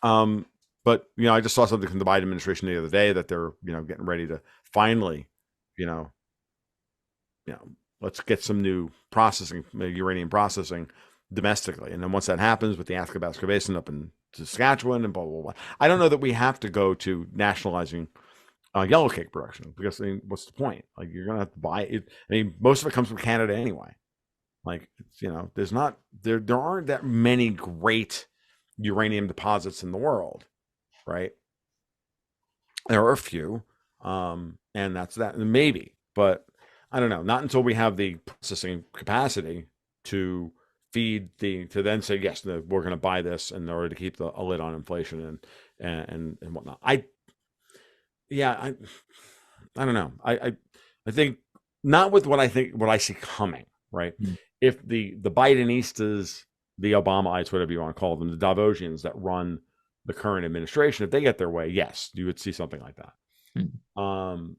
but I just saw something from the Biden administration the other day that they're getting ready to finally, you know, let's get some new processing, uranium processing domestically, and then once that happens with the Athabasca Basin up in Saskatchewan and blah blah blah. I don't know that we have to go to nationalizing yellow cake production because what's the point? Like you're gonna have to buy it. I mean, most of it comes from Canada anyway. Like there's not there aren't that many great uranium deposits in the world, right? There are a few, and that's that maybe, but I don't know. Not until we have the processing capacity to to then say yes, we're going to buy this in order to keep a lid on inflation and whatnot. I don't know. I think not with what I see coming, right? Hmm. If the Bidenistas, the Obamaites, whatever you want to call them, the Davosians that run the current administration, if they get their way, yes, you would see something like that. Hmm.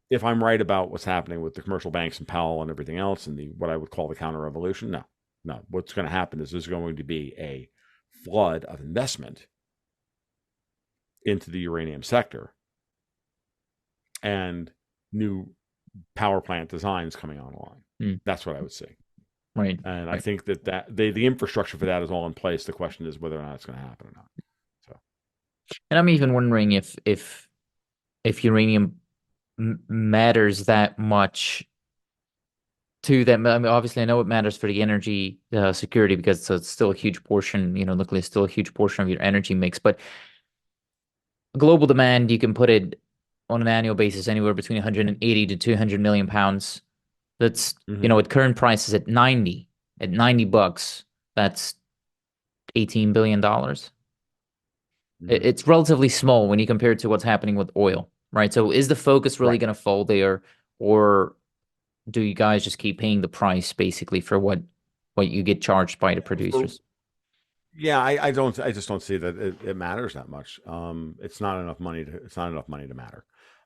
If I'm right about what's happening with the commercial banks and Powell and everything else and what I would call the counter revolution, no. What's going to happen is there's going to be a flood of investment into the uranium sector and new power plant designs coming online. Hmm. That's what I would see. Right. And I Right. think that the infrastructure for that is all in place. The question is whether or not it's going to happen or not. So, And I'm even wondering if uranium matters that much to them. I mean, obviously, I know it matters for the energy security because it's still a huge portion. Nuclear is still a huge portion of your energy mix. But global demand, you can put it on an annual basis anywhere between 180 to 200 million pounds. That's mm-hmm. at current prices at $90. That's $18 billion. Mm-hmm. It's relatively small when you compare it to what's happening with oil, right? So is the focus really Right. going to fall there, or do you guys just keep paying the price basically for what you get charged by the producers? Yeah, I just don't see that it matters that much. It's not enough money to matter.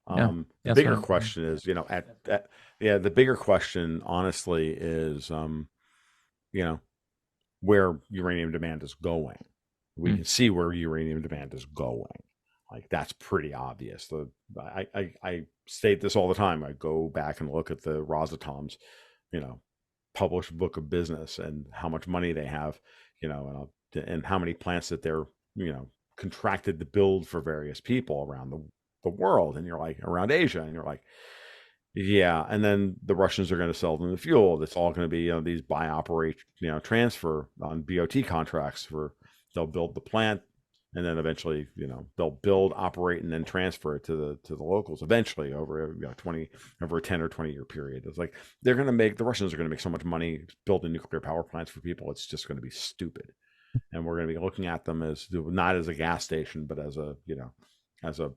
Yeah, The that's what bigger I'm. question is, the bigger question, honestly, is, where uranium demand is going. We Mm, can see where uranium demand is going. Like that's pretty obvious. I state this all the time. I go back and look at the Rosatom's, you know, published book of business and how much money they have, and how many plants that they're, contracted to build for various people around the world. And you're like, around Asia, and you're like, yeah. And then the Russians are going to sell them the fuel. It's all going to be, these buy, operate, transfer on BOT contracts they'll build the plant, and then eventually, they'll build, operate, and then transfer it to the locals eventually over, 20, over a 10 or 20-year period. It's like the Russians are going to make so much money building nuclear power plants for people. It's just going to be stupid. And we're going to be looking at them as not as a gas station, but as a, as an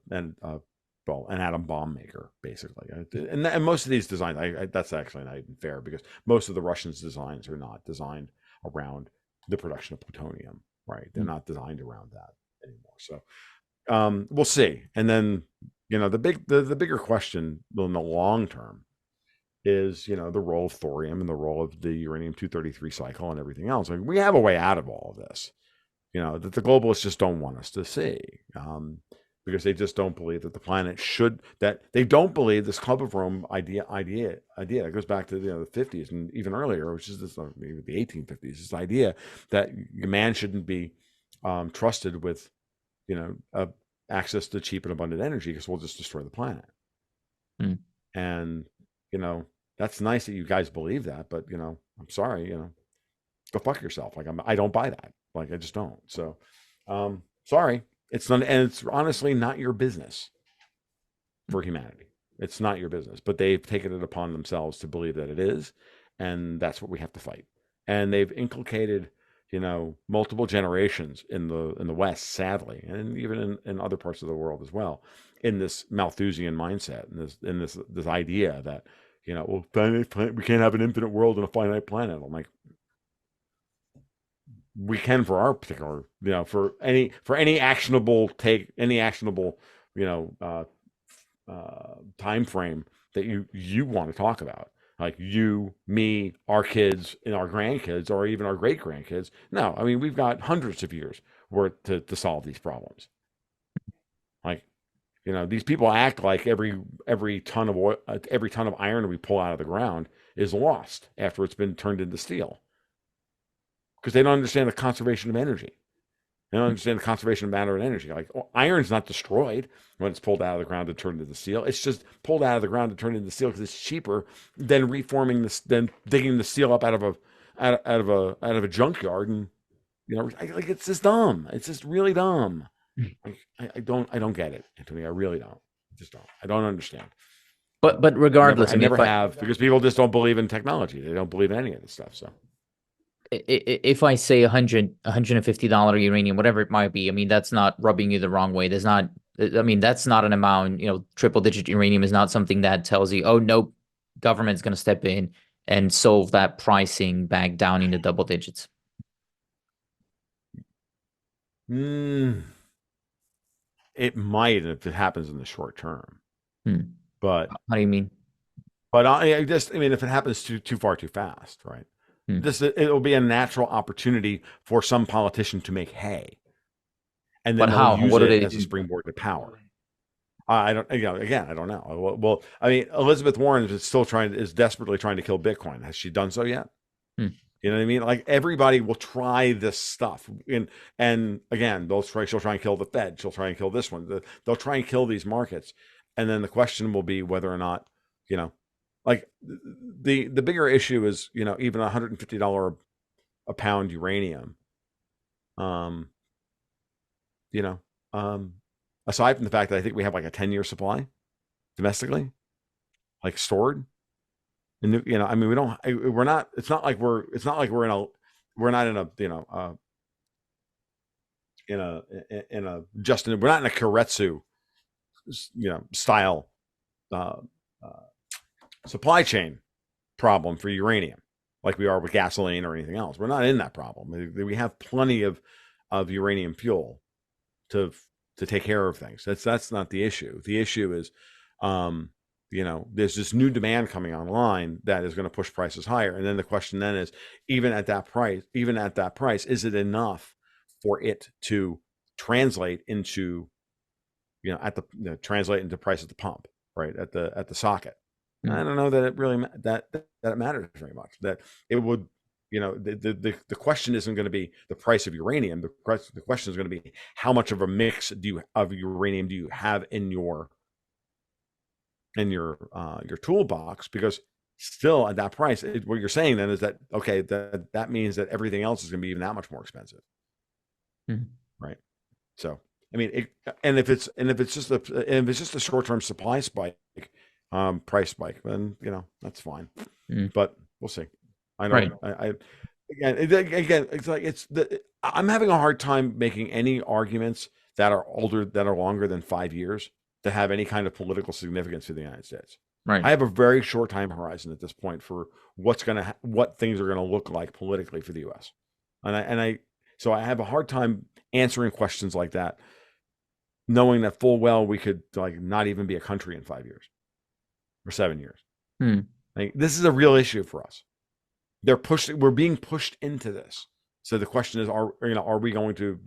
atom bomb maker, basically. And most of these designs, that's actually not even fair because most of the Russians' designs are not designed around the production of plutonium, right? They're mm, not designed around that anymore. So we'll see. And then, the bigger question in the long term is, the role of thorium and the role of the uranium-233 cycle and everything else. Like, we have a way out of all of this, that the globalists just don't want us to see. because they just don't believe that the planet should, that they don't believe this Club of Rome idea. It goes back to the 50s and even earlier, which is this maybe the 1850s. This idea that man shouldn't be trusted with access to cheap and abundant energy because we'll just destroy the planet. And that's nice that you guys believe that, but I'm sorry, go fuck yourself. Like I don't buy that. Like I just don't. So sorry. It's not, and it's honestly not your business for humanity. It's not your business, but they've taken it upon themselves to believe that it is, and that's what we have to fight. And they've inculcated, multiple generations in the West, sadly, and even in other parts of the world as well, in this Malthusian mindset, and this idea that, well, we can't have an infinite world and a finite planet. I'm like, we can for our particular, for any actionable time frame that you want to talk about, like you, me, our kids, and our grandkids, or even our great grandkids. No, I mean, we've got hundreds of years worth to solve these problems. Like, these people act like every ton of oil, every ton of iron we pull out of the ground is lost after it's been turned into steel, because they don't understand the conservation of energy. They don't understand the conservation of matter and energy. Like, iron's not destroyed when it's pulled out of the ground to turn into steel. It's just pulled out of the ground to turn into steel because it's cheaper than reforming this, than digging the steel up out of a junkyard. And like, it's just dumb. It's just really dumb. I don't get it, Anthony. I really don't. I just don't. I don't understand. But regardless, I never have, because people just don't believe in technology. They don't believe in any of this stuff. So if I say $150 uranium, whatever it might be, I mean, that's not rubbing you the wrong way. That's not an amount, triple digit uranium is not something that tells you, oh, nope, government's going to step in and solve that pricing back down into double digits. It might if it happens in the short term. But how do you mean? But if it happens too far too fast, right? It'll be a natural opportunity for some politician to make hay, and then they'll use it as a springboard to power. I don't, again, I don't know. Well, I mean, Elizabeth Warren is desperately trying to kill Bitcoin. Has she done so yet? You know what I mean? Like, everybody will try this stuff, and again, she'll try and kill the Fed. She'll try and kill this one. They'll try and kill these markets, and then the question will be whether or not, like the bigger issue is, even $150 a pound uranium. Aside from the fact that I think we have like a 10-year supply domestically, like stored. And I mean, we're not in a Keiretsu, style supply chain problem for uranium like we are with gasoline or anything else. We're not in that problem. We have plenty of uranium fuel to take care of things. That's not the issue. The issue is, there's this new demand coming online that is going to push prices higher. And then the question then is, even at that price, is it enough for it to translate into, translate into price at the pump, right? At the socket. I don't know that it really that it matters very much. That it would, the question isn't going to be the price of uranium. The question is going to be, how much of a mix of uranium do you have in your toolbox? Because still at that price, what you're saying then is that, okay, that means that everything else is going to be even that much more expensive, right? So I mean, if it's just a short-term supply spike, price spike, then that's fine. But we'll see. I don't. Right. Again, it's like I'm having a hard time making any arguments that are longer than 5 years to have any kind of political significance for the United States. Right. I have a very short time horizon at this point for what things are going to look like politically for the U.S. So I have a hard time answering questions like that, knowing that full well we could not even be a country in 5 years or 7 years. Like, this is a real issue for us. We're being pushed into this. So the question is, are we going to,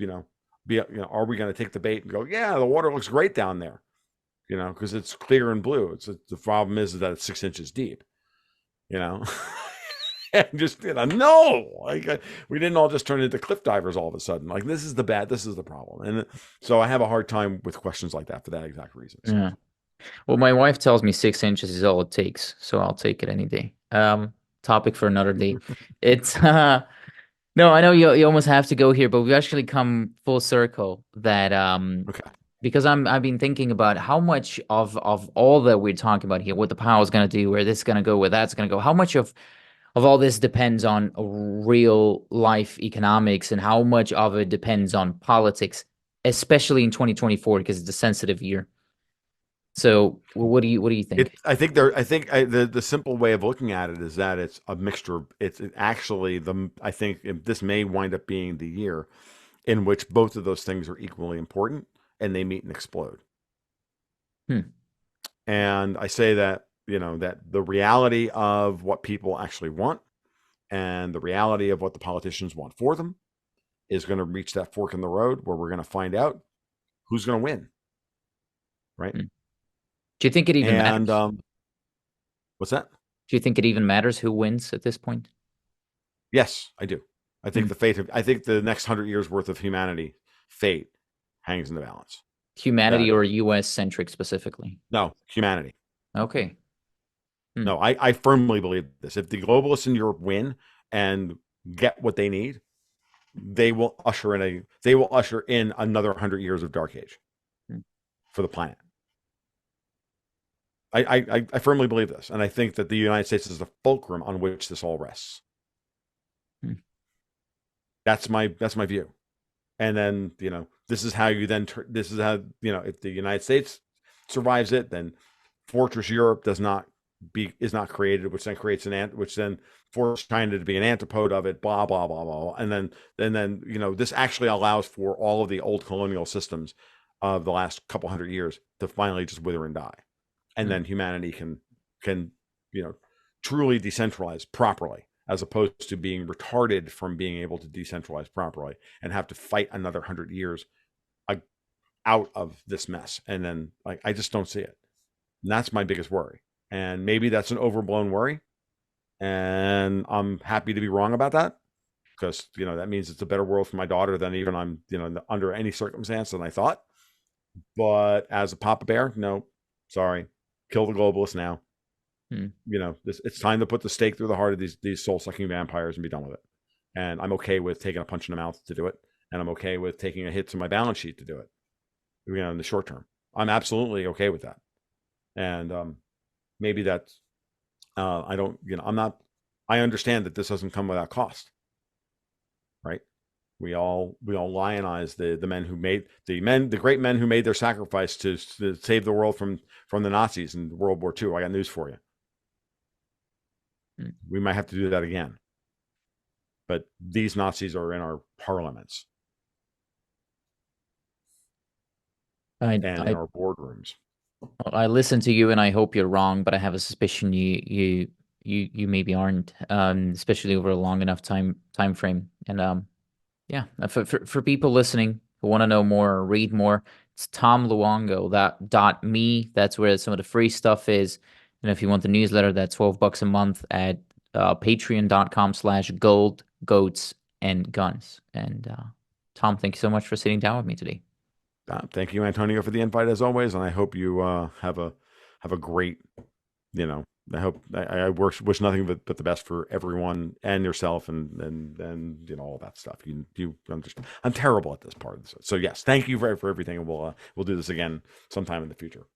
are we going to take the bait and go, yeah, the water looks great down there, because it's clear and blue. The problem is that it's 6 inches deep, you know. And just no, like we didn't all just turn into cliff divers all of a sudden. Like this is the problem, and so I have a hard time with questions like that for that exact reason. So. Yeah. Well, my wife tells me 6 inches is all it takes, so I'll take it any day. Topic for another day. It's no, I know you almost have to go here, but we've actually come full circle that Okay. because I've been thinking about how much of all that we're talking about here, what the power is going to do, where this is going to go, where that's going to go, how much of all this depends on real life economics and how much of it depends on politics, especially in 2024 because it's a sensitive year. So, what do you think? The simple way of looking at it is that it's a mixture. It's actually I think this may wind up being the year in which both of those things are equally important and they meet and explode. And I say that, that the reality of what people actually want and the reality of what the politicians want for them is going to reach that fork in the road where we're going to find out who's going to win. Right. Do you think it even matters? What's that? Do you think it even matters who wins at this point? Yes, I do. I think I think the next 100 years worth of humanity fate hangs in the balance. Humanity or U.S. centric specifically? No, humanity. Okay. No, I firmly believe this. If the globalists in Europe win and get what they need, they will usher in another 100 years of dark age for the planet. I firmly believe this, and I think that the United States is the fulcrum on which this all rests. That's my view. And then this is how if the United States survives it, then Fortress Europe is not created, which then creates which then forces China to be an antipode of it, blah blah blah blah, and then this actually allows for all of the old colonial systems of the last couple 100 years to finally just wither and die, and then humanity can truly decentralize properly, as opposed to being retarded from being able to decentralize properly and have to fight another 100 years out of this mess. And then I just don't see it. And that's my biggest worry. And maybe that's an overblown worry. And I'm happy to be wrong about that, because, that means it's a better world for my daughter than even I'm, under any circumstance than I thought. But as a Papa Bear, no, sorry, kill the globalists now. It's time to put the stake through the heart of these soul-sucking vampires and be done with it. And I'm okay with taking a punch in the mouth to do it. And I'm okay with taking a hit to my balance sheet to do it, in the short term. I'm absolutely okay with that. And maybe that's, I don't, I understand that this doesn't come without cost, right? We all lionize the men who made the great men who made their sacrifice to save the world from the Nazis in World War II. I got news for you. We might have to do that again. But these Nazis are in our parliaments and in our boardrooms. I listen to you and I hope you're wrong, but I have a suspicion you maybe aren't, especially over a long enough time frame. And yeah, for people listening who want to know more or read more, it's Tom Luongo, .me. That's where some of the free stuff is. And if you want the newsletter, that's $12 a month at patreon.com/gold, goats, and guns. And Tom, thank you so much for sitting down with me today. Thank you, Antonio, for the invite as always. And I hope you have a great, I wish nothing but the best for everyone and yourself and all that stuff. You understand. I'm terrible at this part. So yes, thank you for everything. And we'll do this again sometime in the future.